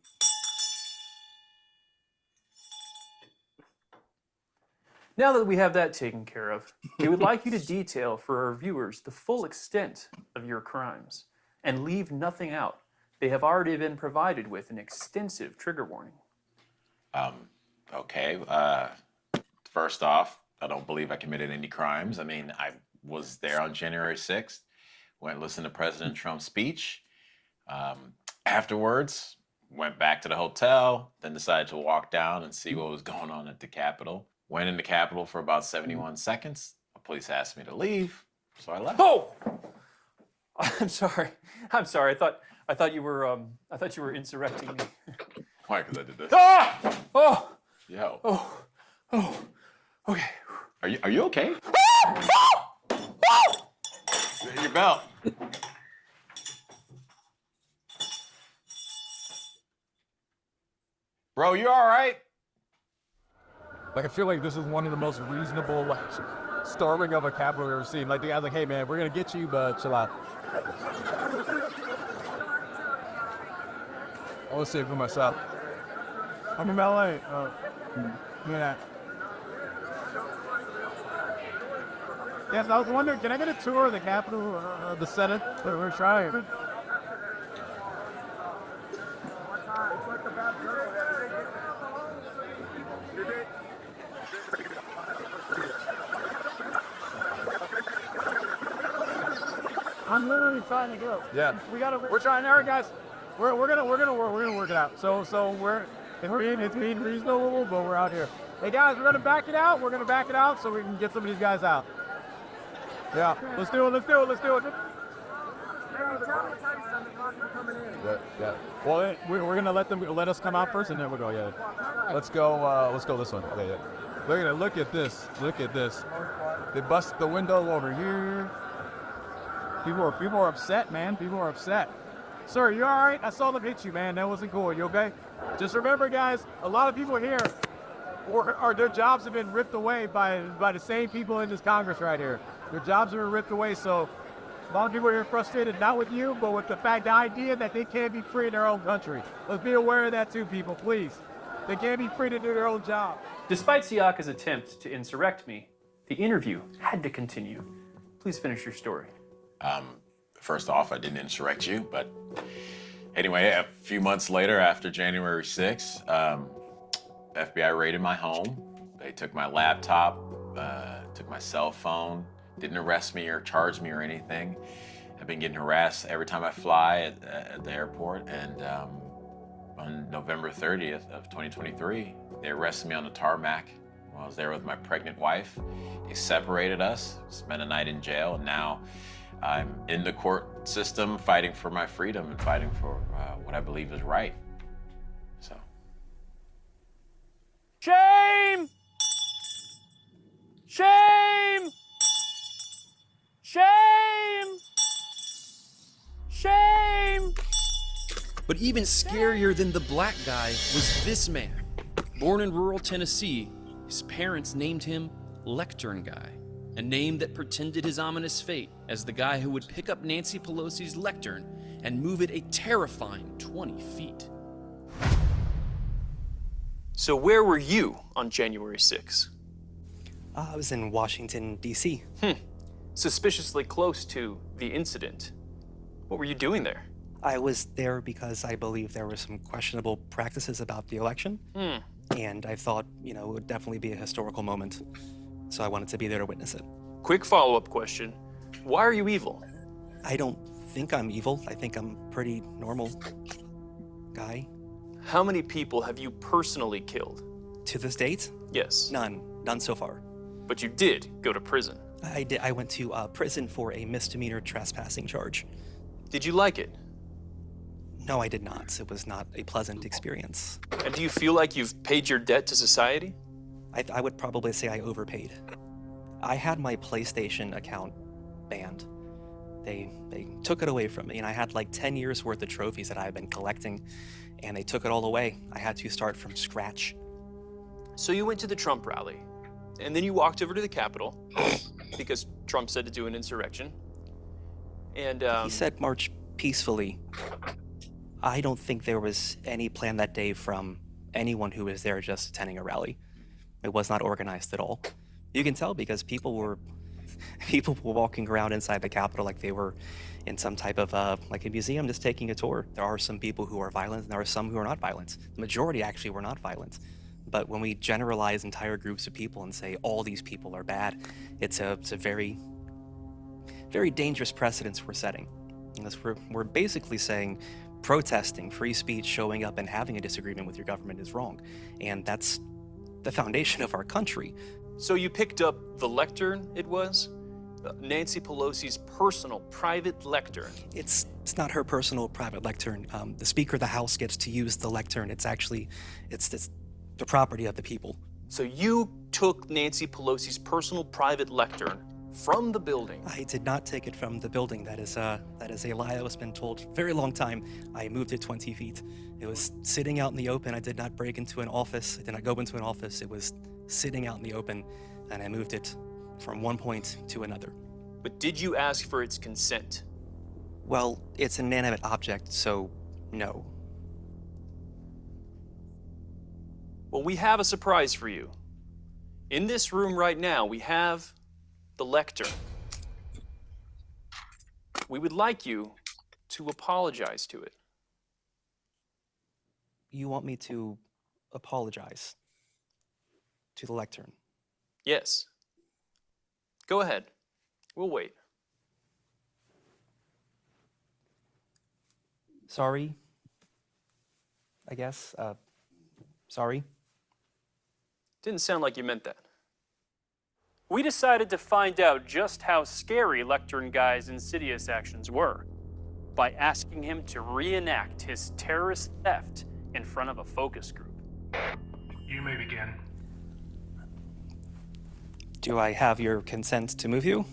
Now that we have that taken care of, we would like you to detail for our viewers the full extent of your crimes and leave nothing out. They have already been provided with an extensive trigger warning. Okay. First off, I don't believe I committed any crimes. I mean, I was there on January 6th, went and listened to President Trump's speech. Afterwards, went back to the hotel, then decided to walk down and see what was going on at the Capitol. Went in the Capitol for about 71 seconds. The police asked me to leave, so I left. Oh! I'm sorry. I thought you were insurrecting me. Why? Because I did this. Ah! Oh! Yo. Oh. Okay. Are you okay? Your belt. Bro, you all right? Like, I feel like this is one of the most reasonable, like, storming of a Capitol we've ever seen. Like, the guy's like, hey, man, we're going to get you, but chill out. I want to see it for myself. I'm in LA. Yeah. Yes, I was wondering, can I get a tour of the Capitol, the Senate? We're trying. I'm literally trying to go. Yeah. We're trying. All right, guys. We're gonna work it out. So it's being reasonable, but we're out here. Hey guys, we're gonna back it out. We're gonna back it out so we can get some of these guys out. Yeah. Let's do it. Yeah. Well, we're gonna let us come out first, and then we'll go. Yeah. Let's go this one. Yeah. Look at this. They bust the window over here. People are upset, man. People are upset. Sir, you all right? I saw them hit you, man. That wasn't cool. You okay? Just remember, guys, a lot of people here, their jobs have been ripped away by the same people in this Congress right here. Their jobs have been ripped away, so a lot of people are here frustrated, not with you, but with the idea that they can't be free in their own country. Let's be aware of that too, people, please. They can't be free to do their own job. Despite Siaka's attempt to insurrect me, the interview had to continue. Please finish your story. First off, I didn't insurrect you, but anyway, a few months later, after January 6th, FBI raided my home. They took my laptop, took my cell phone, didn't arrest me or charge me or anything. I've been getting harassed every time I fly at the airport, and on November 30th of 2023, they arrested me on the tarmac while I was there with my pregnant wife. They separated us, spent a night in jail, and now I'm in the court system fighting for my freedom and fighting for what I believe is right. So. Shame! Shame! Shame! Shame! But even scarier than the black guy was this man. Born in rural Tennessee, his parents named him Lectern Guy, a name that portended his ominous fate as the guy who would pick up Nancy Pelosi's lectern and move it a terrifying 20 feet. So where were you on January 6th? I was in Washington, D.C. Suspiciously close to the incident. What were you doing there? I was there because I believe there were some questionable practices about the election. And I thought, it would definitely be a historical moment. So I wanted to be there to witness it. Quick follow-up question. Why are you evil? I don't think I'm evil. I think I'm a pretty normal guy. How many people have you personally killed? To this date? Yes. None so far. But you did go to prison. I did. I went to prison for a misdemeanor trespassing charge. Did you like it? No, I did not. It was not a pleasant experience. And do you feel like you've paid your debt to society? I would probably say I overpaid. I had my PlayStation account banned. They took it away from me, and I had like 10 years worth of trophies that I had been collecting, and they took it all away. I had to start from scratch. So you went to the Trump rally, and then you walked over to the Capitol because Trump said to do an insurrection. And He said march peacefully. I don't think there was any plan that day from anyone who was there just attending a rally. It was not organized at all. You can tell because people were walking around inside the Capitol like they were in some type of like a museum just taking a tour. There are some people who are violent and there are some who are not violent. The majority actually were not violent. But when we generalize entire groups of people and say all these people are bad, it's a very, very dangerous precedence we're setting. Because we're basically saying protesting, free speech, showing up and having a disagreement with your government is wrong. And that's the foundation of our country. so you picked up the lectern, it was? Nancy Pelosi's personal, private lectern. It's not her personal private lectern. The Speaker of the House gets to use the lectern. It's the property of the people. So you took Nancy Pelosi's personal private lectern from the building? I did not take it from the building. That is a lie that was been told for a very long time. I moved it 20 feet. It was sitting out in the open. I did not break into an office. I did not go into an office. It was sitting out in the open, and I moved it from one point to another. But did you ask for its consent? Well, it's an inanimate object, so no. Well, we have a surprise for you. In this room right now, we have the lectern. We would like you to apologize to it. You want me to apologize to the lectern? Yes. Go ahead. We'll wait. Sorry, I guess. Sorry. Didn't sound like you meant that. We decided to find out just how scary Lectern Guy's insidious actions were by asking him to reenact his terrorist theft in front of a focus group. You may begin. Do I have your consent to move you?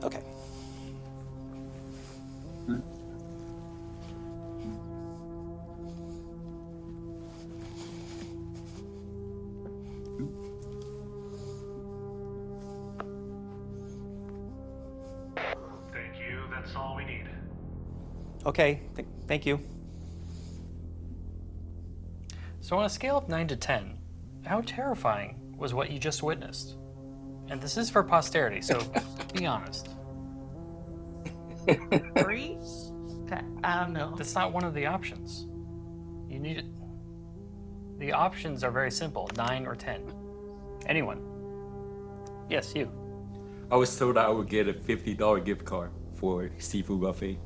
Okay. Thank you. That's all we need. Okay, thank you. So on a scale of 9 to 10, how terrifying was what you just witnessed? And this is for posterity, so be honest. 3? I don't know. That's not one of the options. You need it. The options are very simple, 9 or 10. Anyone? Yes, you. I was told I would get a $50 gift card for seafood buffet.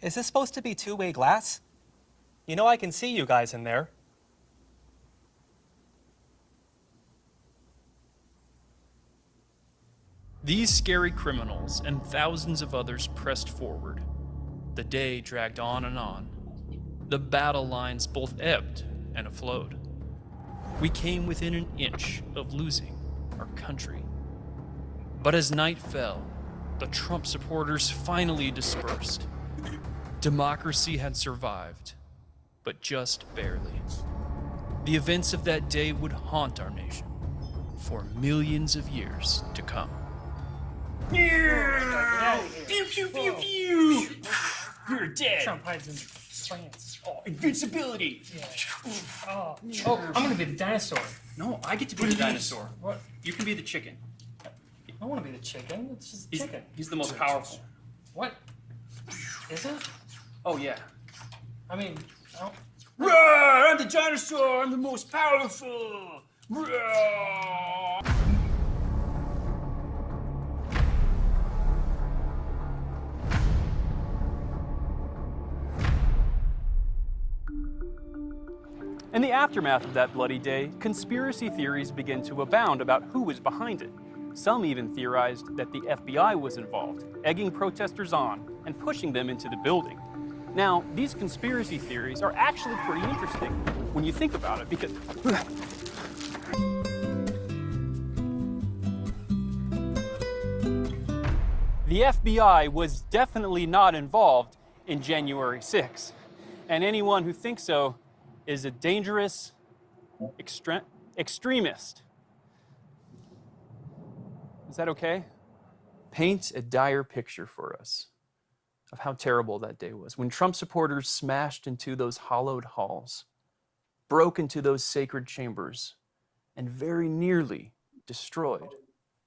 Is this supposed to be two-way glass? You know I can see you guys in there. These scary criminals and thousands of others pressed forward. The day dragged on and on. The battle lines both ebbed and aflowed. We came within an inch of losing our country. But as night fell, the Trump supporters finally dispersed. Democracy had survived, but just barely. The events of that day would haunt our nation for millions of years to come. Pew, pew, pew, pew! You're dead. Trump hides in plants. Oh, invincibility. Yeah. Oh, I'm gonna be the dinosaur. No, I get to be the dinosaur. What? You can be the chicken. I want to be the chicken. It's just chicken. He's the most powerful. What? Is it? Oh, yeah. I mean, I don't... Roar! I'm the dinosaur. I'm the most powerful. Roar! In the aftermath of that bloody day, conspiracy theories began to abound about who was behind it. Some even theorized that the FBI was involved, egging protesters on and pushing them into the building. Now, these conspiracy theories are actually pretty interesting when you think about it, because the FBI was definitely not involved in January 6th, and anyone who thinks so is a dangerous extremist. Is that okay? Paint a dire picture for us of how terrible that day was when Trump supporters smashed into those hollowed halls, broke into those sacred chambers, and very nearly destroyed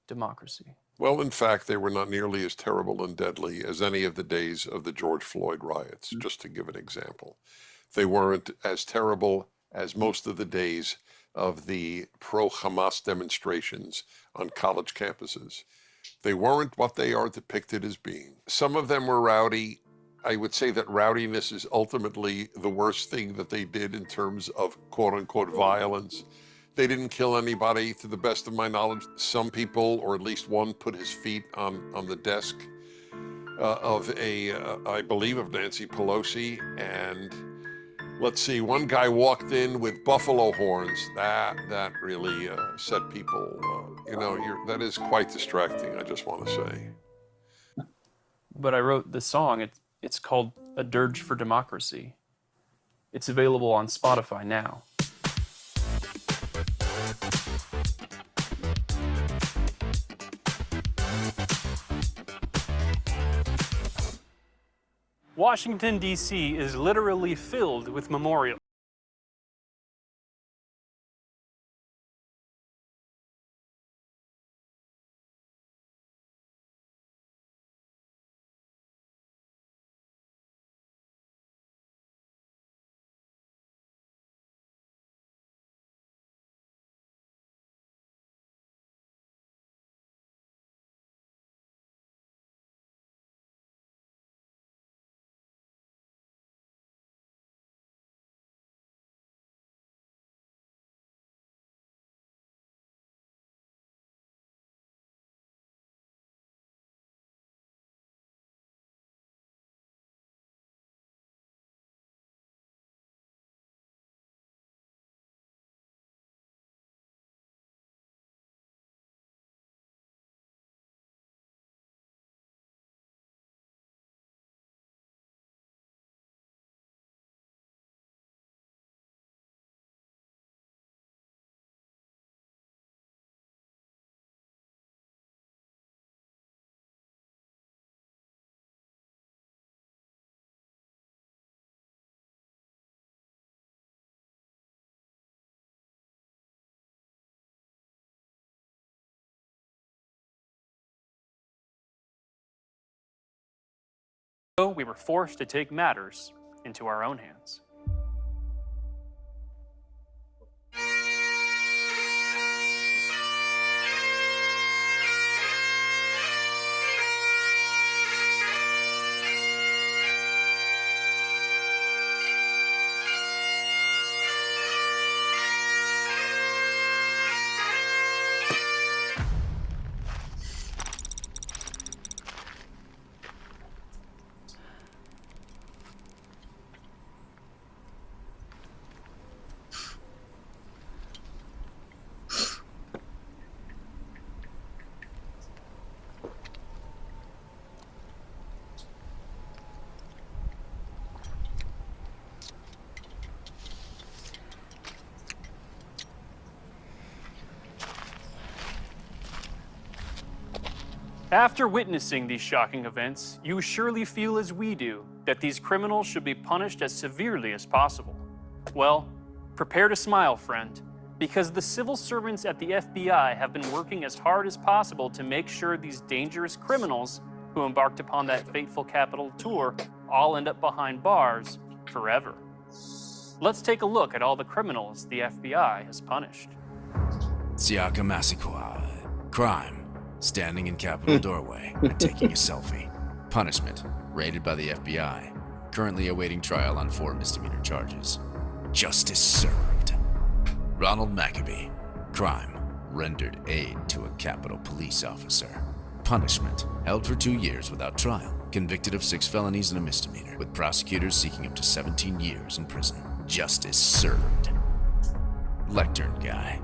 democracy. Well, in fact, they were not nearly as terrible and deadly as any of the days of the George Floyd riots, just to give an example. They weren't as terrible as most of the days of the pro-Hamas demonstrations on college campuses. They weren't what they are depicted as being. Some of them were rowdy. I would say that rowdiness is ultimately the worst thing that they did in terms of quote-unquote violence. They didn't kill anybody, to the best of my knowledge. Some people, or at least one, put his feet on the desk I believe, of Nancy Pelosi. And let's see, one guy walked in with buffalo horns. That really set people, that is quite distracting, I just want to say. But I wrote the song. It's called A Dirge for Democracy. It's available on Spotify now. Washington, D.C. is literally filled with memorials. So we were forced to take matters into our own hands. After witnessing these shocking events, you surely feel as we do that these criminals should be punished as severely as possible. Well, prepare to smile, friend, because the civil servants at the FBI have been working as hard as possible to make sure these dangerous criminals who embarked upon that fateful Capitol tour all end up behind bars forever. Let's take a look at all the criminals the FBI has punished. Siaka Massaquoi. Crime. Standing in Capitol doorway and taking a selfie. Punishment. Raided by the FBI. Currently awaiting trial on 4 misdemeanor charges. Justice served. Ronald Maccabee. Crime. rendered aid to a Capitol Police officer. Punishment: held for 2 years without trial, convicted of 6 felonies and a misdemeanor, with prosecutors seeking up to 17 years in prison. Justice served. Lectern guy.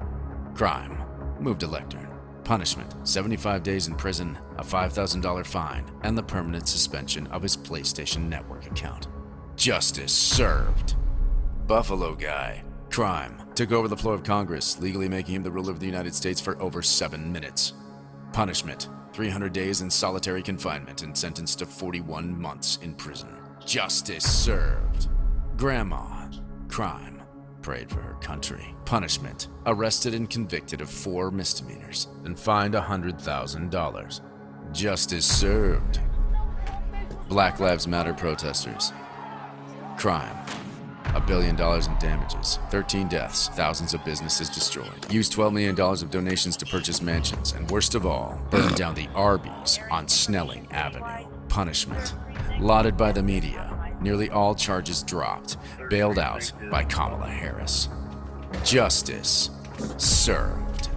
Crime: moved to lectern. Punishment: 75 days in prison, a $5,000 fine, and the permanent suspension of his PlayStation Network account. Justice served. Buffalo guy. Crime: took over the floor of Congress, legally making him the ruler of the United States for over 7 minutes. Punishment: 300 days in solitary confinement and sentenced to 41 months in prison. Justice served. Grandma. Crime: prayed for her country. Punishment: arrested and convicted of 4 misdemeanors and fined $100,000. Justice served. Black Lives Matter protesters. Crime: $1 billion in damages, 13 deaths, thousands of businesses destroyed. Used $12 million of donations to purchase mansions, and worst of all, burned down the Arby's on Snelling Avenue. Punishment: lauded by the media, nearly all charges dropped, bailed out by Kamala Harris. Justice served.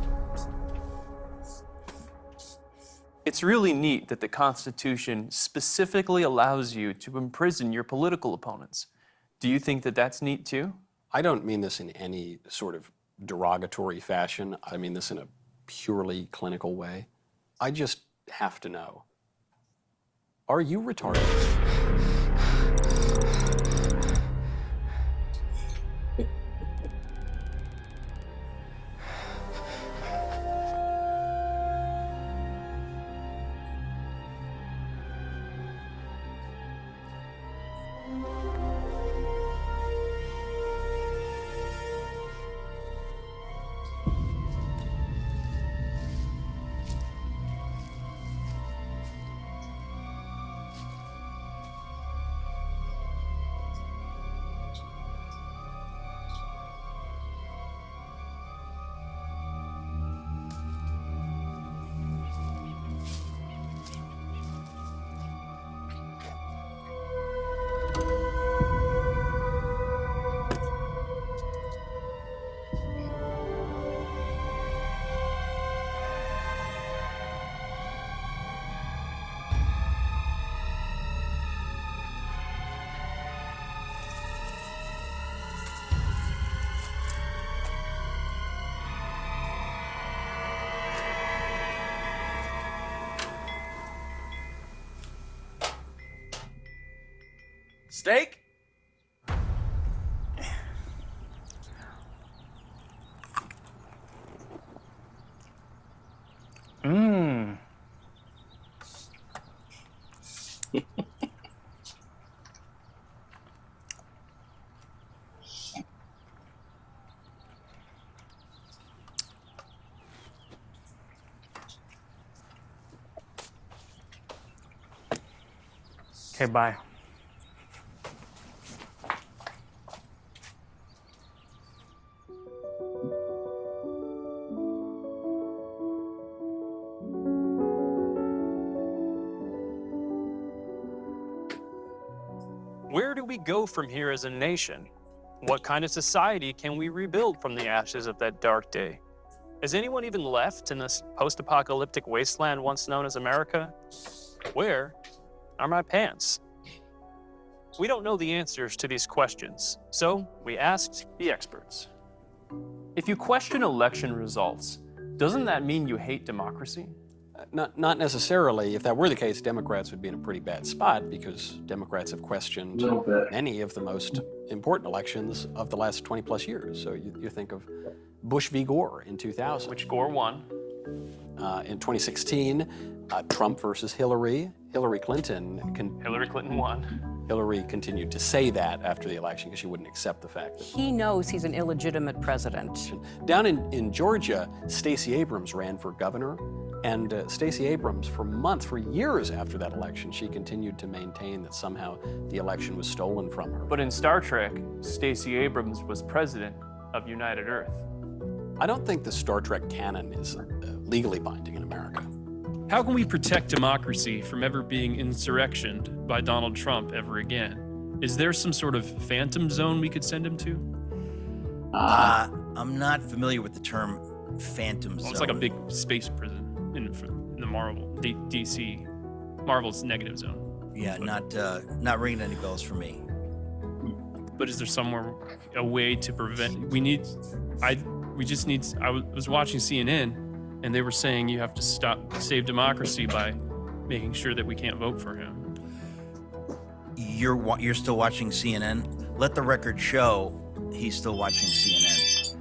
It's really neat that the Constitution specifically allows you to imprison your political opponents. Do you think that that's neat too? I don't mean this in any sort of derogatory fashion. I mean this in a purely clinical way. I just have to know, are you retarded? Steak? Mmm. Okay, bye. Where do we go from here as a nation? What kind of society can we rebuild from the ashes of that dark day? Is anyone even left in this post-apocalyptic wasteland once known as America? Where are my pants? We don't know the answers to these questions, so we asked the experts. If you question election results, doesn't that mean you hate democracy? Not necessarily. If that were the case, Democrats would be in a pretty bad spot because Democrats have questioned many of the most important elections of the last 20 plus years. So you think of Bush v. Gore in 2000. Which Gore won. In 2016, Trump versus Hillary. Hillary Clinton won. Hillary continued to say that after the election because she wouldn't accept the fact that He knows he's an illegitimate president. Down in Georgia, Stacey Abrams ran for governor, and Stacey Abrams, for months, for years after that election, she continued to maintain that somehow the election was stolen from her. But in Star Trek, Stacey Abrams was president of United Earth. I don't think the Star Trek canon is legally binding in America. How can we protect democracy from ever being insurrectioned by Donald Trump ever again? Is there some sort of phantom zone we could send him to? I'm not familiar with the term Phantom Zone? It's like a big space prison in the Marvel, DC, Marvel's negative zone. Yeah, not ringing any bells for me. But is there somewhere, a way to prevent? I was watching CNN, and they were saying you have to save democracy by making sure that we can't vote for him. You're still watching CNN? Let the record show he's still watching CNN.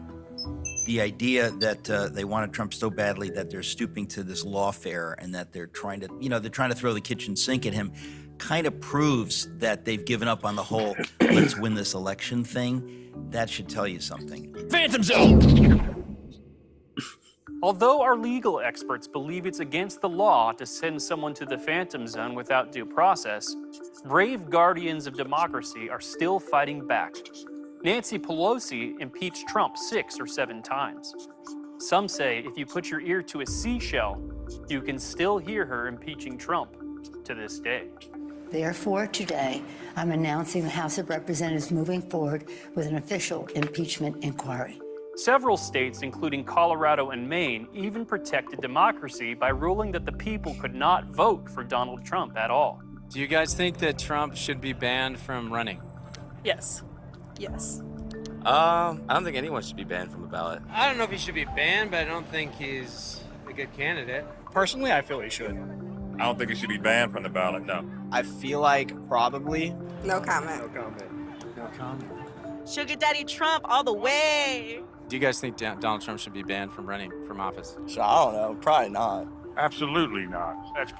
The idea that they wanted Trump so badly that they're stooping to this lawfare and that they're trying to throw the kitchen sink at him kind of proves that they've given up on the whole let's win this election thing. That should tell you something. Phantom Zone! Although our legal experts believe it's against the law to send someone to the Phantom Zone without due process, brave guardians of democracy are still fighting back. Nancy Pelosi impeached Trump 6 or 7 times. Some say if you put your ear to a seashell, you can still hear her impeaching Trump to this day. Therefore, today, I'm announcing the House of Representatives moving forward with an official impeachment inquiry. Several states, including Colorado and Maine, even protected democracy by ruling that the people could not vote for Donald Trump at all. Do you guys think that Trump should be banned from running? Yes. Yes. I don't think anyone should be banned from the ballot. I don't know if he should be banned, but I don't think he's a good candidate. Personally, I feel he should. I don't think he should be banned from the ballot, no. I feel like probably. No comment. No comment. No comment. Sugar Daddy Trump all the way. Do you guys think Donald Trump should be banned from running from office? So I don't know. Probably not. Absolutely not. That's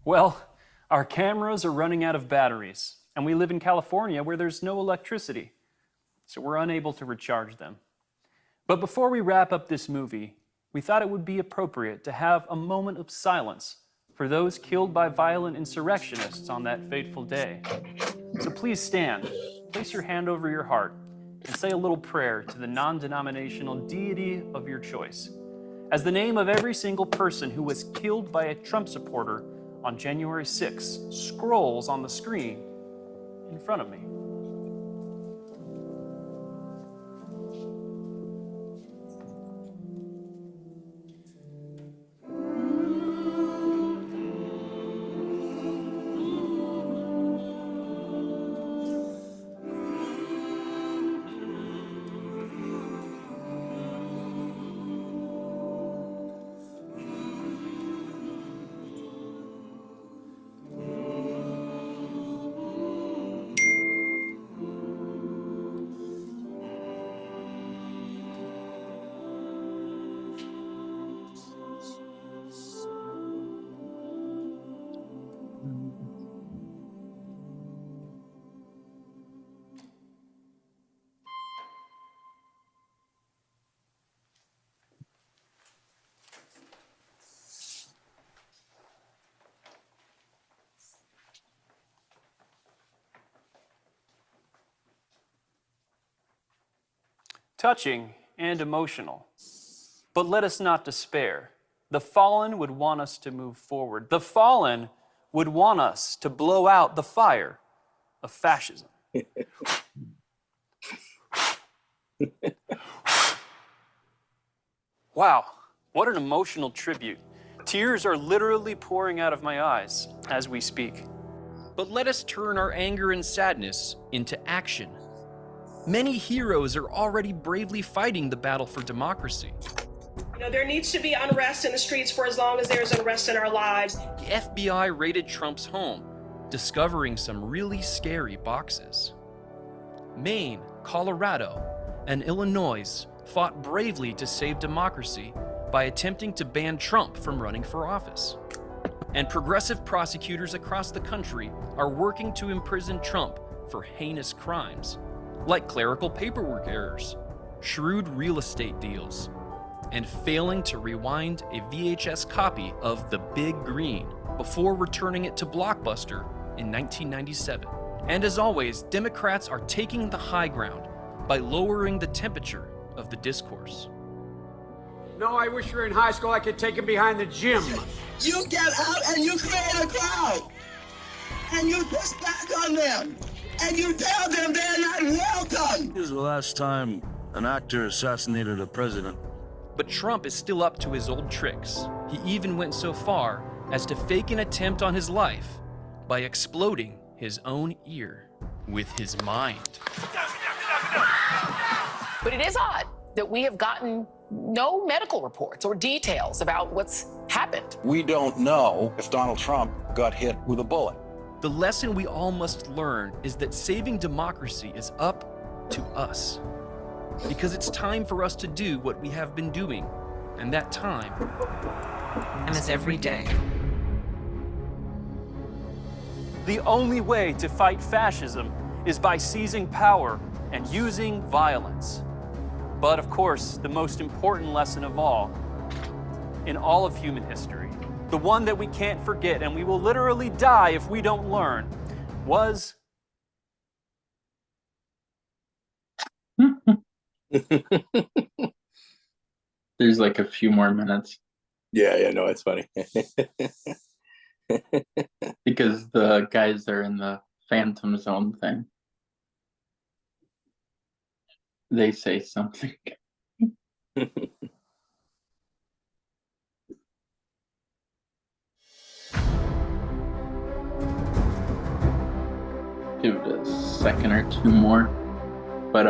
Well, our cameras are running out of batteries, and we live in California where there's no electricity, so we're unable to recharge them. But before we wrap up this movie, we thought it would be appropriate to have a moment of silence for those killed by violent insurrectionists on that fateful day. So please stand, place your hand over your heart, and say a little prayer to the non-denominational deity of your choice, as the name of every single person who was killed by a Trump supporter on January 6 scrolls on the screen in front of me. Touching and emotional. But let us not despair. The fallen would want us to move forward. The fallen would want us to blow out the fire of fascism. Wow, what an emotional tribute. Tears are literally pouring out of my eyes as we speak. But let us turn our anger and sadness into action. Many heroes are already bravely fighting the battle for democracy. You know, there needs to be unrest in the streets for as long as there's unrest in our lives. The FBI raided Trump's home, discovering some really scary boxes. Maine, Colorado, and Illinois fought bravely to save democracy by attempting to ban Trump from running for office. And progressive prosecutors across the country are working to imprison Trump for heinous crimes, like clerical paperwork errors, shrewd real estate deals, and failing to rewind a VHS copy of The Big Green before returning it to Blockbuster in 1997. And as always, Democrats are taking the high ground by lowering the temperature of the discourse. No, I wish you were in high school. I could take him behind the gym. You get out and you create a crowd. And you push back on them. And you tell them they're not welcome. This is the last time an actor assassinated a president. But Trump is still up to his old tricks. He even went so far as to fake an attempt on his life by exploding his own ear with his mind. But it is odd that we have gotten no medical reports or details about what's happened. We don't know if Donald Trump got hit with a bullet. The lesson we all must learn is that saving democracy is up to us. Because it's time for us to do what we have been doing, and that time is every day. The only way to fight fascism is by seizing power and using violence. But of course, the most important lesson of all, in all of human history, the one that we can't forget and we will literally die if we don't learn, was There's like a few more minutes. Yeah, no, it's funny. Because the guys are in the Phantom Zone thing. They say something. Give it a second or two more. But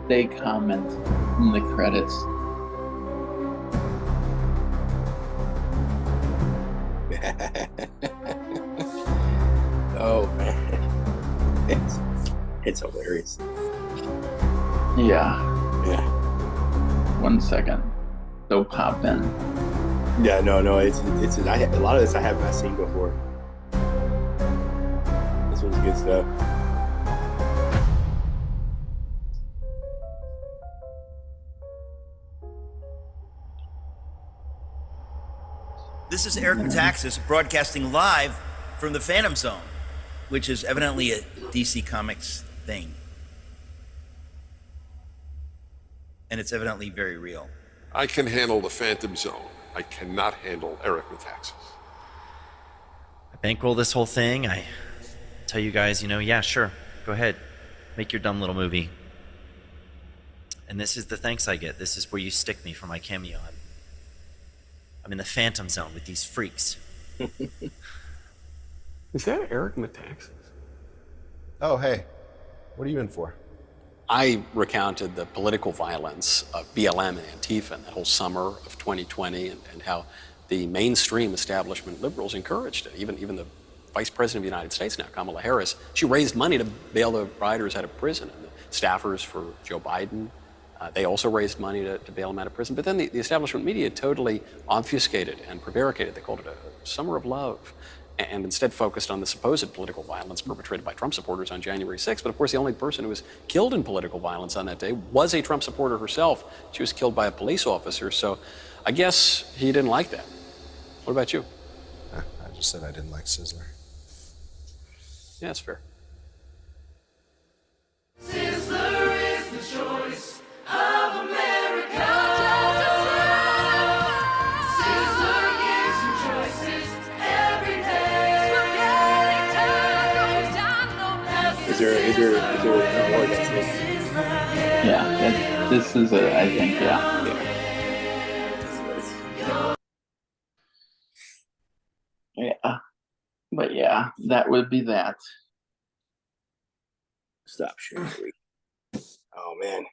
they comment in the credits. Oh man, it's hilarious. Yeah. Yeah. 1 second. They'll pop in. Yeah, no, it's a lot of this I have not seen before. This one's good stuff. This is Eric Metaxas broadcasting live from the Phantom Zone, which is evidently a DC Comics thing. And it's evidently very real. I can handle the Phantom Zone. I cannot handle Eric Metaxas. I bankroll this whole thing. I tell you guys, yeah, sure, go ahead. Make your dumb little movie. And this is the thanks I get. This is where you stick me for my cameo. I'm in the Phantom Zone with these freaks. Is that Eric Metaxas? Oh, hey. What are you in for? I recounted the political violence of BLM and Antifa in that whole summer of 2020 and how the mainstream establishment liberals encouraged it. Even the Vice President of the United States now, Kamala Harris, she raised money to bail the rioters out of prison. And the staffers for Joe Biden, they also raised money to bail him out of prison. But then the establishment media totally obfuscated and prevaricated. They called it a summer of love, and instead focused on the supposed political violence perpetrated by Trump supporters on January 6th. But of course, the only person who was killed in political violence on that day was a Trump supporter herself. She was killed by a police officer. So I guess he didn't like that. What about you? I just said I didn't like Sizzler. Yeah, that's fair. Sizzler is the choice of America. Sizzler gives you choices every day. Is there an award that's it? Yeah, this is it, I think, yeah. Yeah. But yeah, that would be that. Stop sharing. Oh man,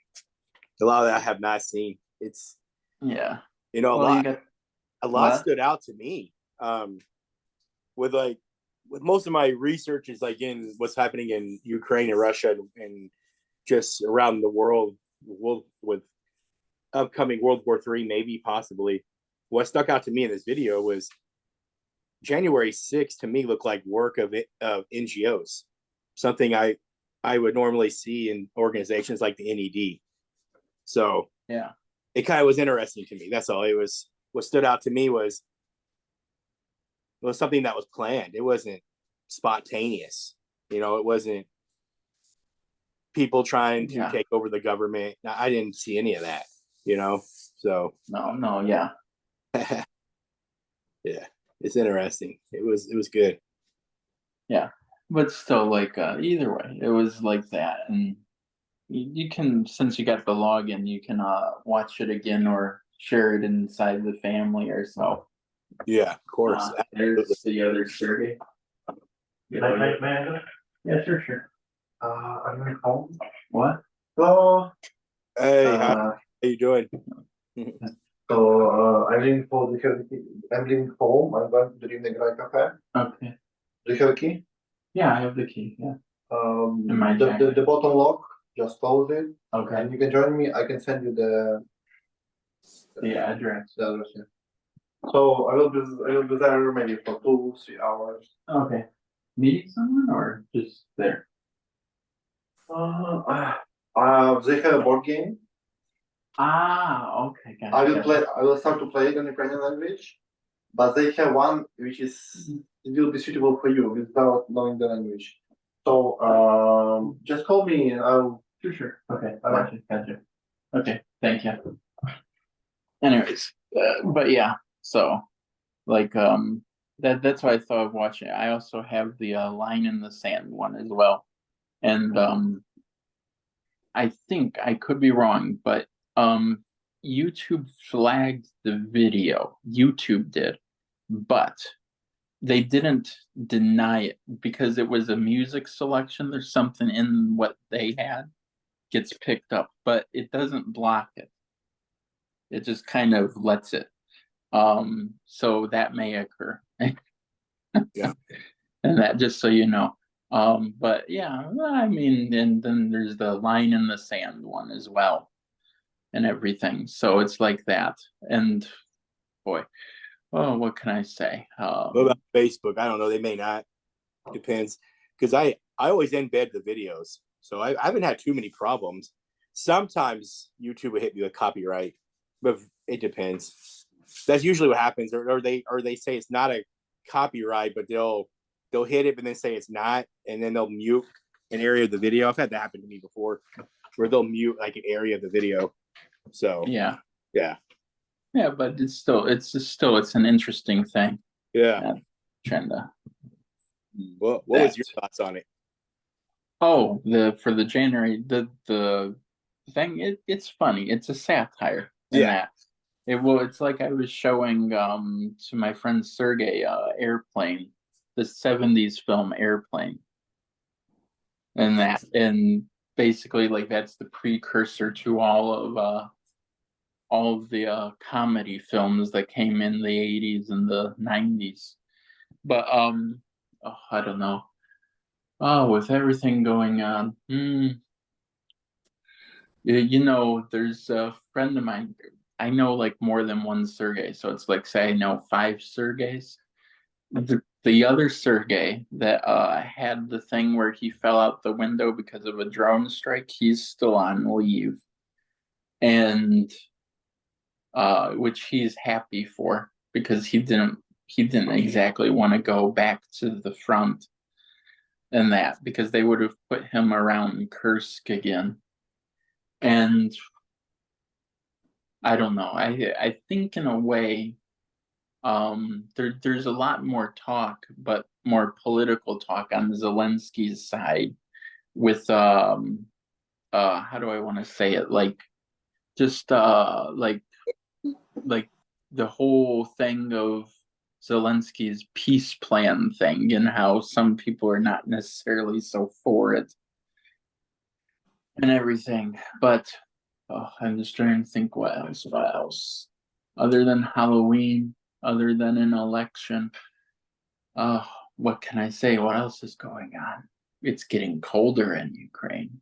a lot of that I have not seen. It's Yeah. a Well, lot. you got- A lot what? stood out to me. With most of my research is like in what's happening in Ukraine and Russia and just around the world with upcoming World War III, maybe possibly. What stuck out to me in this video was January 6th to me looked like work of NGOs, something I would normally see in organizations like the NED. So yeah, it kind of was interesting to me. That's all. It was what stood out to me was something that was planned. It wasn't spontaneous. It wasn't people trying to take over the government. I didn't see any of that. So no, yeah. Yeah, it's interesting. It was good. Yeah, but still, like, either way, it was like that, and you can, since you got the login, you can watch it again or share it inside the family or so. Yeah, of course. There's the other survey. Yeah, sure. I'm gonna call. What? Hello. Hey, how you doing? So I'm leaving I'm leaving home. I'm going to the Grey Cafe. Okay. Do you have a key? Yeah, I have the key. Yeah. In my The bottom lock. Just close it. Okay. And you can join me. I can send you the address. The address. Yeah. So I will be there maybe for 2-3 hours. Okay. Meeting someone or just there? They have a board game. Okay, gotcha. I will start to play it in Ukrainian language, but they have one which it will be suitable for you without knowing the language. So just call me and I'll. Sure. Okay. Gotcha. Okay. Thank you. Anyways, but yeah. So, like, that's why I thought of watching it. I also have the line in the sand one as well, and I think I could be wrong, but YouTube flagged the video. YouTube did, but they didn't deny it because it was a music selection. There's something in what they had gets picked up, but it doesn't block it. It just kind of lets it. So that may occur. Yeah. And that, just so you know. But yeah, I mean, and then there's the line in the sand one as well and everything. So it's like that. And boy, oh, what can I say? What about Facebook? I don't know. They may not. Depends. Because I always embed the videos. So I haven't had too many problems. Sometimes YouTube will hit me with copyright, but it depends. That's usually what happens, or they say it's not a copyright, but they'll hit it, but then say it's not, and then they'll mute an area of the video. I've had that happen to me before, where they'll mute like an area of the video. So Yeah. yeah, but it's an interesting thing. yeah. Trying to. What was your thoughts on it? Oh, for the January the thing, it's funny. It's a satire. Yeah. It's like I was showing to my friend Sergey Airplane, the 70s film Airplane. And basically like that's the precursor to all of the comedy films that came in the 80s and the 90s. But I don't know. Oh, with everything going on, there's a friend of mine. I know like more than one Sergey, so it's like say I know 5 Sergeys. The other Sergey that had the thing where he fell out the window because of a drone strike, he's still on leave, and which he's happy for because he didn't exactly want to go back to the front and that because they would have put him around Kursk again. And I don't know. I think in a way, there's a lot more talk, but more political talk on Zelensky's side with how do I want to say it? Like just like the whole thing of Zelensky's peace plan thing and how some people are not necessarily so for it and everything. But I'm just trying to think what else other than Halloween, other than an election. What can I say? What else is going on? It's getting colder in Ukraine.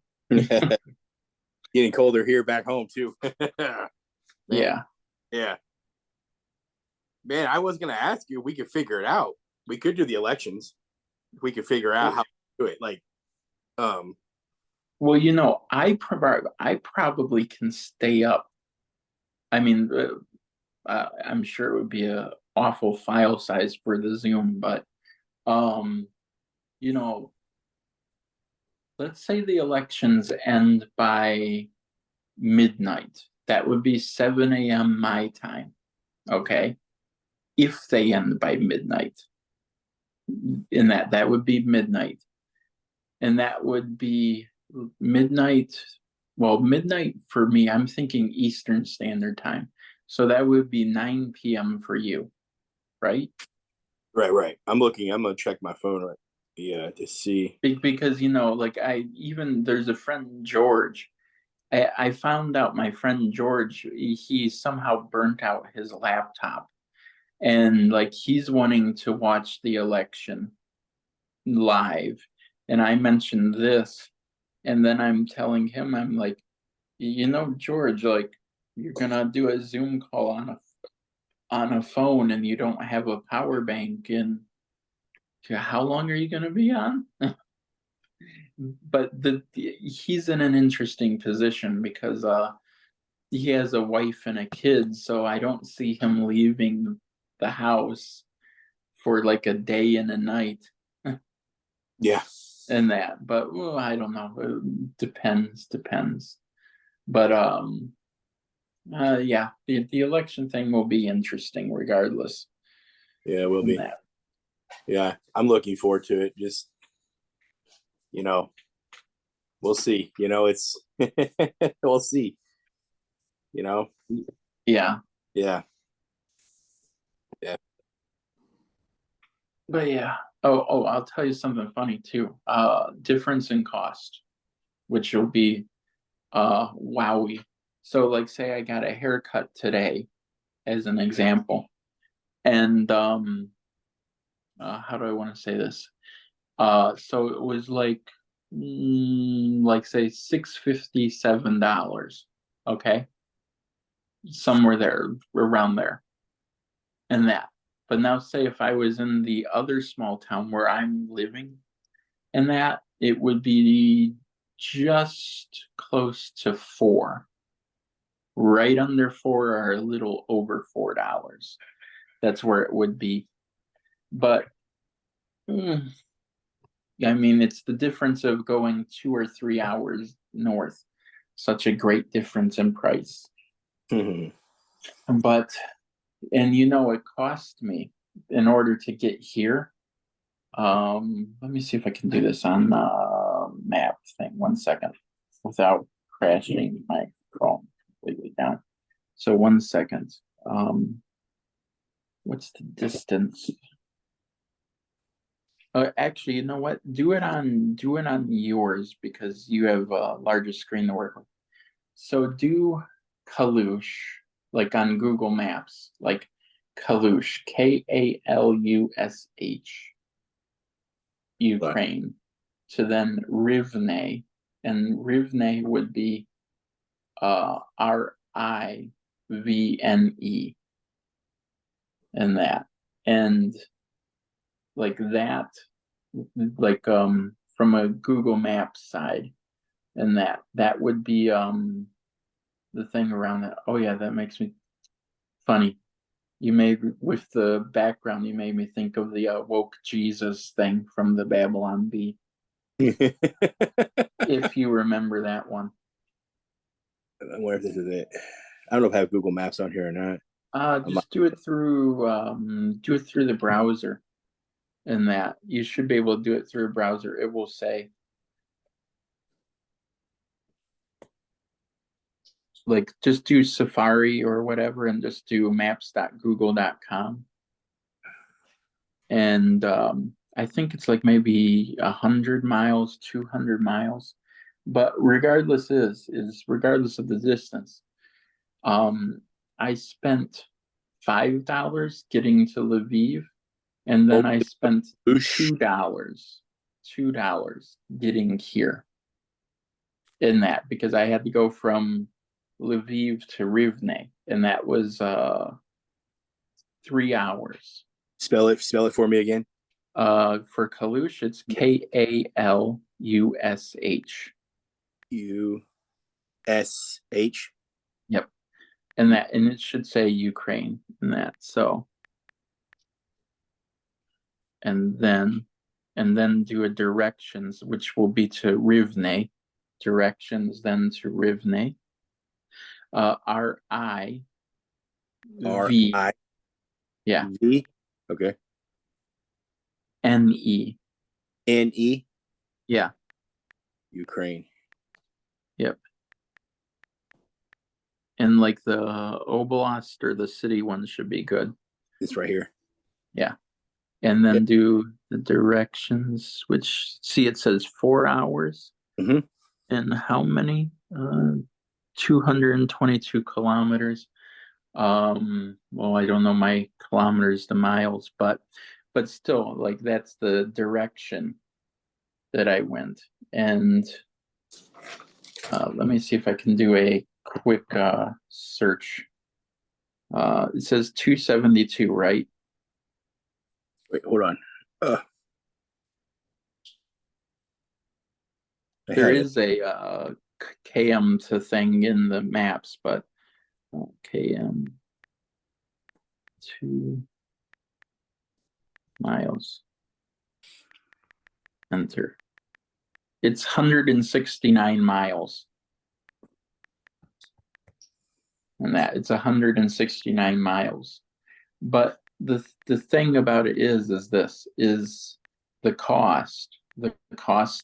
Getting colder here back home too. Yeah. Yeah. Man, I was gonna ask you if we could figure it out. We could do the elections. If we could figure out how to do it. Like well, I probably can stay up. I mean, I'm sure it would be a awful file size for the Zoom, but let's say the elections end by midnight. That would be 7 a.m. my time. Okay. If they end by midnight. In that would be midnight. And that would be midnight. Well, midnight for me, I'm thinking Eastern Standard Time. So that would be 9 p.m. for you, right? Right. I'm gonna check my phone right. Yeah, to see. Because there's a friend George. I found out my friend George, he somehow burnt out his laptop. And like he's wanting to watch the election live. And I mentioned this. And then I'm telling him, I'm like, George, like you're gonna do a Zoom call on a phone and you don't have a power bank, and how long are you gonna be on? But he's in an interesting position because he has a wife and a kid, so I don't see him leaving the house for like a day and a night. Yeah. And that, but well, I don't know. It depends. But yeah, the election thing will be interesting regardless. Yeah, it will be. That. Yeah, I'm looking forward to it. Just we'll see. It's we'll see. Yeah. Yeah. But yeah. Oh, I'll tell you something funny too. Difference in cost, which will be wowie. So like say I got a haircut today as an example. And how do I want to say this? So it was like say $657, okay? Somewhere there, around there. And that. But now say if I was in the other small town where I'm living, and that it would be just close to 4, right under $4 or a little over $4. That's where it would be. But I mean, it's the difference of going 2 or 3 hours north. Such a great difference in price. But, and it cost me in order to get here. Let me see if I can do this on the map thing. 1 second, without crashing my Chrome completely down. So 1 second. What's the distance? Actually, you know what? Do it on yours because you have a larger screen to work with. So do Kalush, like on Google Maps, like Kalush, Kalush, Ukraine, to then Rivne, and Rivne would be Rivne, and that, and like that, like from a Google Maps side, and that would be the thing around that. Oh yeah, that makes me funny. You made, with the background, you made me think of the woke Jesus thing from the Babylon Bee. If you remember that one. I wonder if this is it. I don't know if I have Google Maps on here or not. Just do it through the browser, and that you should be able to do it through a browser. It will say, like, just do Safari or whatever, and just do maps.google.com. And I think it's like maybe 100 miles, 200 miles. But regardless regardless of the distance, I spent $5 getting to Lviv, and then I spent $2 getting here. In that, because I had to go from Lviv to Rivne, and that was 3 hours. Spell it for me again. For Kalush, it's Kalush. USH. Yep. And it should say Ukraine in that. So, and then do a directions, which will be to Rivne. Directions then to Rivne. R-I. V. R-I. Yeah. V. Okay. N-E. N-E. Yeah. Ukraine. Yep. And like the oblast or the city one should be good. It's right here. Yeah. And then do the directions, which, see, it says 4 hours. Mm-hmm. And how many? 222 kilometers. Well, I don't know my kilometers to miles, but still, like, that's the direction that I went. And let me see if I can do a quick search. It says 272, right? Wait, hold on. There is a km to thing in the maps, but km 2 miles. Enter. It's 169 miles. And that it's 169 miles. But the thing about it is the cost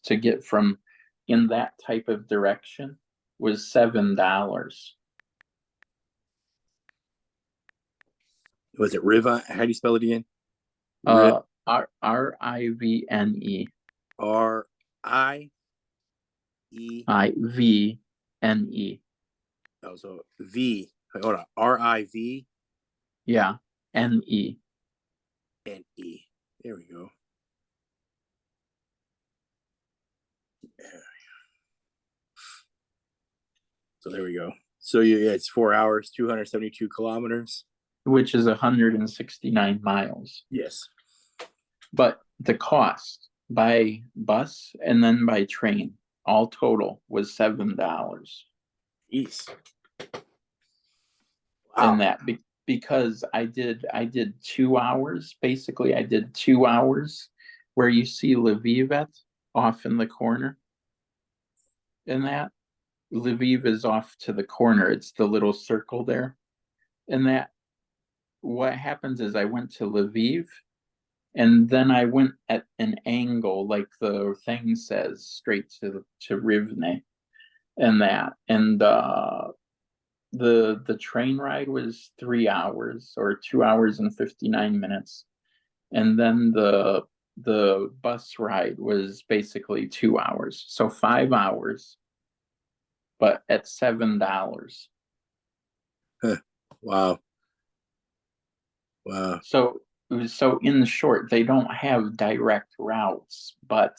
to get from in that type of direction was $7. Was it Riva? How do you spell it again? Rivne. R-I-E. Ivne. Oh, so V. Wait, hold on. R-I-V. Yeah. N-E. N-E. There we go. So there we go. So yeah, it's 4 hours, 272 kilometers. Which is 169 miles. Yes. But the cost by bus and then by train, all total, was $7. Jeez. And that because I did 2 hours. Basically, I did 2 hours where you see Lviv off in the corner. And that Lviv is off to the corner. It's the little circle there. And that what happens is I went to Lviv, and then I went at an angle, like the thing says, straight to Rivne, and that. And the train ride was 3 hours, or 2 hours and 59 minutes, and then the bus ride was basically 2 hours, so 5 hours, but at $7. Wow. So in short, they don't have direct routes, but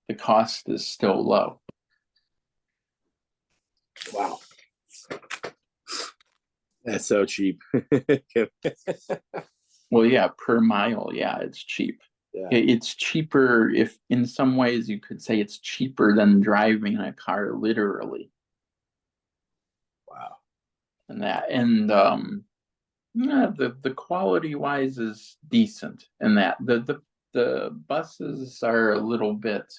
the cost is still low. Wow. That's so cheap. Well, yeah, per mile, yeah, it's cheap. Yeah. It's cheaper, if in some ways you could say it's cheaper than driving a car, literally. Wow. And yeah, the quality wise is decent, and that the buses are a little bit,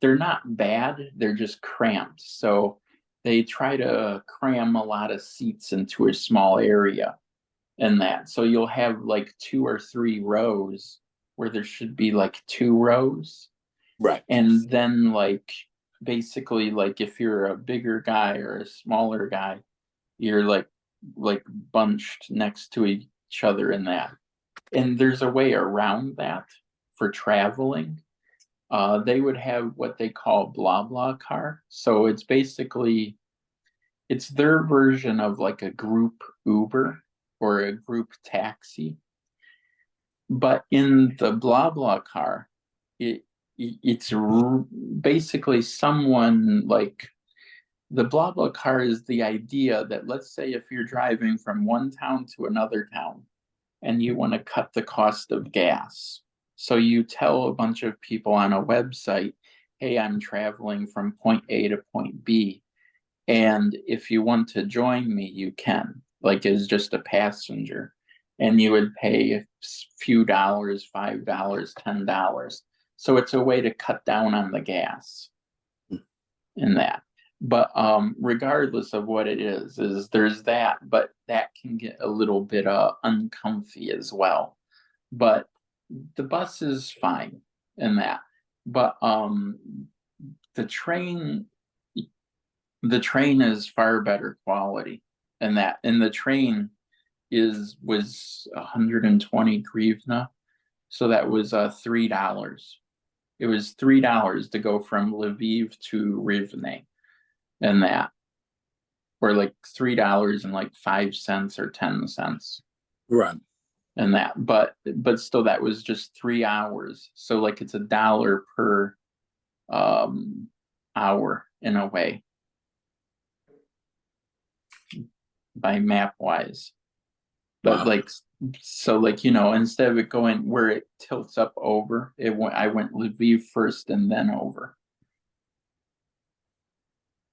they're not bad, they're just cramped. So they try to cram a lot of seats into a small area, and that. So you'll have like 2 or 3 rows where there should be like 2 rows. Right. And then like basically, like if you're a bigger guy or a smaller guy, you're like bunched next to each other in that. And there's a way around that for traveling. They would have what they call blah blah car. So it's basically, it's their version of like a group Uber or a group taxi. But in the blah blah car, it's basically someone like, the blah blah car is the idea that, let's say if you're driving from one town to another town and you want to cut the cost of gas. So you tell a bunch of people on a website, hey, I'm traveling from point A to point B. And if you want to join me, you can, like as just a passenger. And you would pay a few dollars, $5, $10. So it's a way to cut down on the gas in that. But regardless of what it is there's that, but that can get a little bit uncomfy as well. But the bus is fine in that. But the train is far better quality in that. And the train was 120 grivna, so that was $3. It was $3 to go from Lviv to Rivne. And that, or like $3 and like 5 cents or 10 cents. Right. And that, but still, that was just 3 hours. So like it's $1 per hour in a way, by map wise. But like, so like, instead of it going where it tilts up over, I went Lviv first and then over.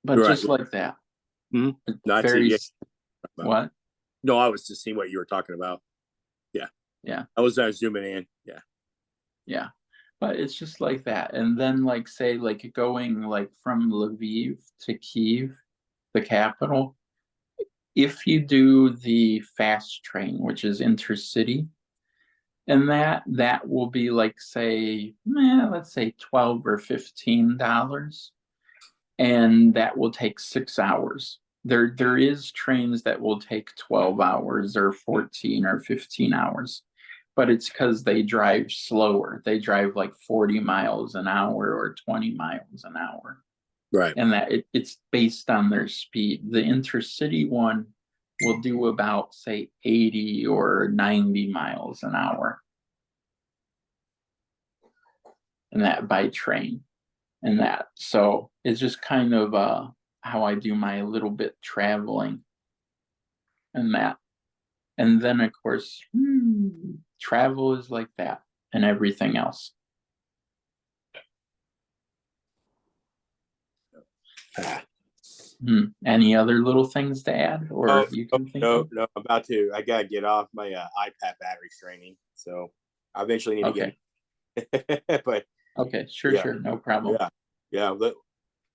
But Right. just like that. Mm-hmm. No, What? No, I was just seeing what you were talking about. Yeah. Yeah. I was zooming in. Yeah. Yeah. But it's just like that. And then like, say like going like from Lviv to Kyiv, the capital, if you do the fast train, which is intercity, and that will be like, say, let's say $12 or $15. And that will take 6 hours. There is trains that will take 12 hours or 14 or 15 hours, but it's because they drive slower. They drive like 40 miles an hour or 20 miles an hour. Right. And that it's based on their speed. The intercity one will do about, say, 80 or 90 miles an hour. And that by train. And that, so it's just kind of how I do my little bit traveling and that. And then of course travel is like that, and everything else. Any other little things to add, or you can think of? No, I'm about to. I gotta get off my iPad battery straining, so I eventually need to get. But okay, sure, no problem. Yeah.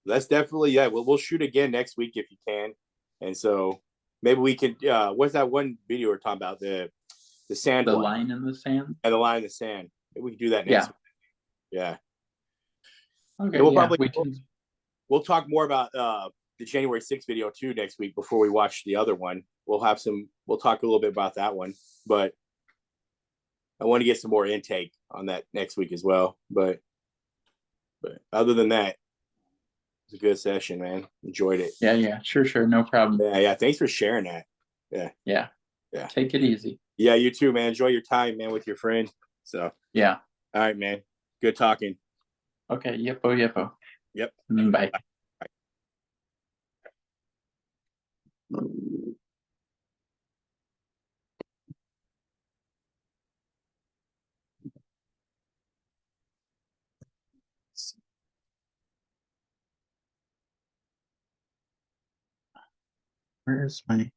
Let's definitely We'll shoot again next week if you can, and so maybe we could. What's that one video we're talking about? The sand. The one. line in the sand. And the line in the sand. Maybe we can do that next week. Yeah. Okay. And we'll talk more about the January 6th video too next week before we watch the other one. We'll talk a little bit about that one, but I want to get some more intake on that next week as well. But other than that, it's a good session, man. Enjoyed it. Yeah, sure, no problem. Yeah. Thanks for sharing that. Yeah. Take it easy. Yeah, you too, man. Enjoy your time, man, with your friend. So yeah. All right, man. Good talking. Okay. Yeppo. Yep. Bye. Where's my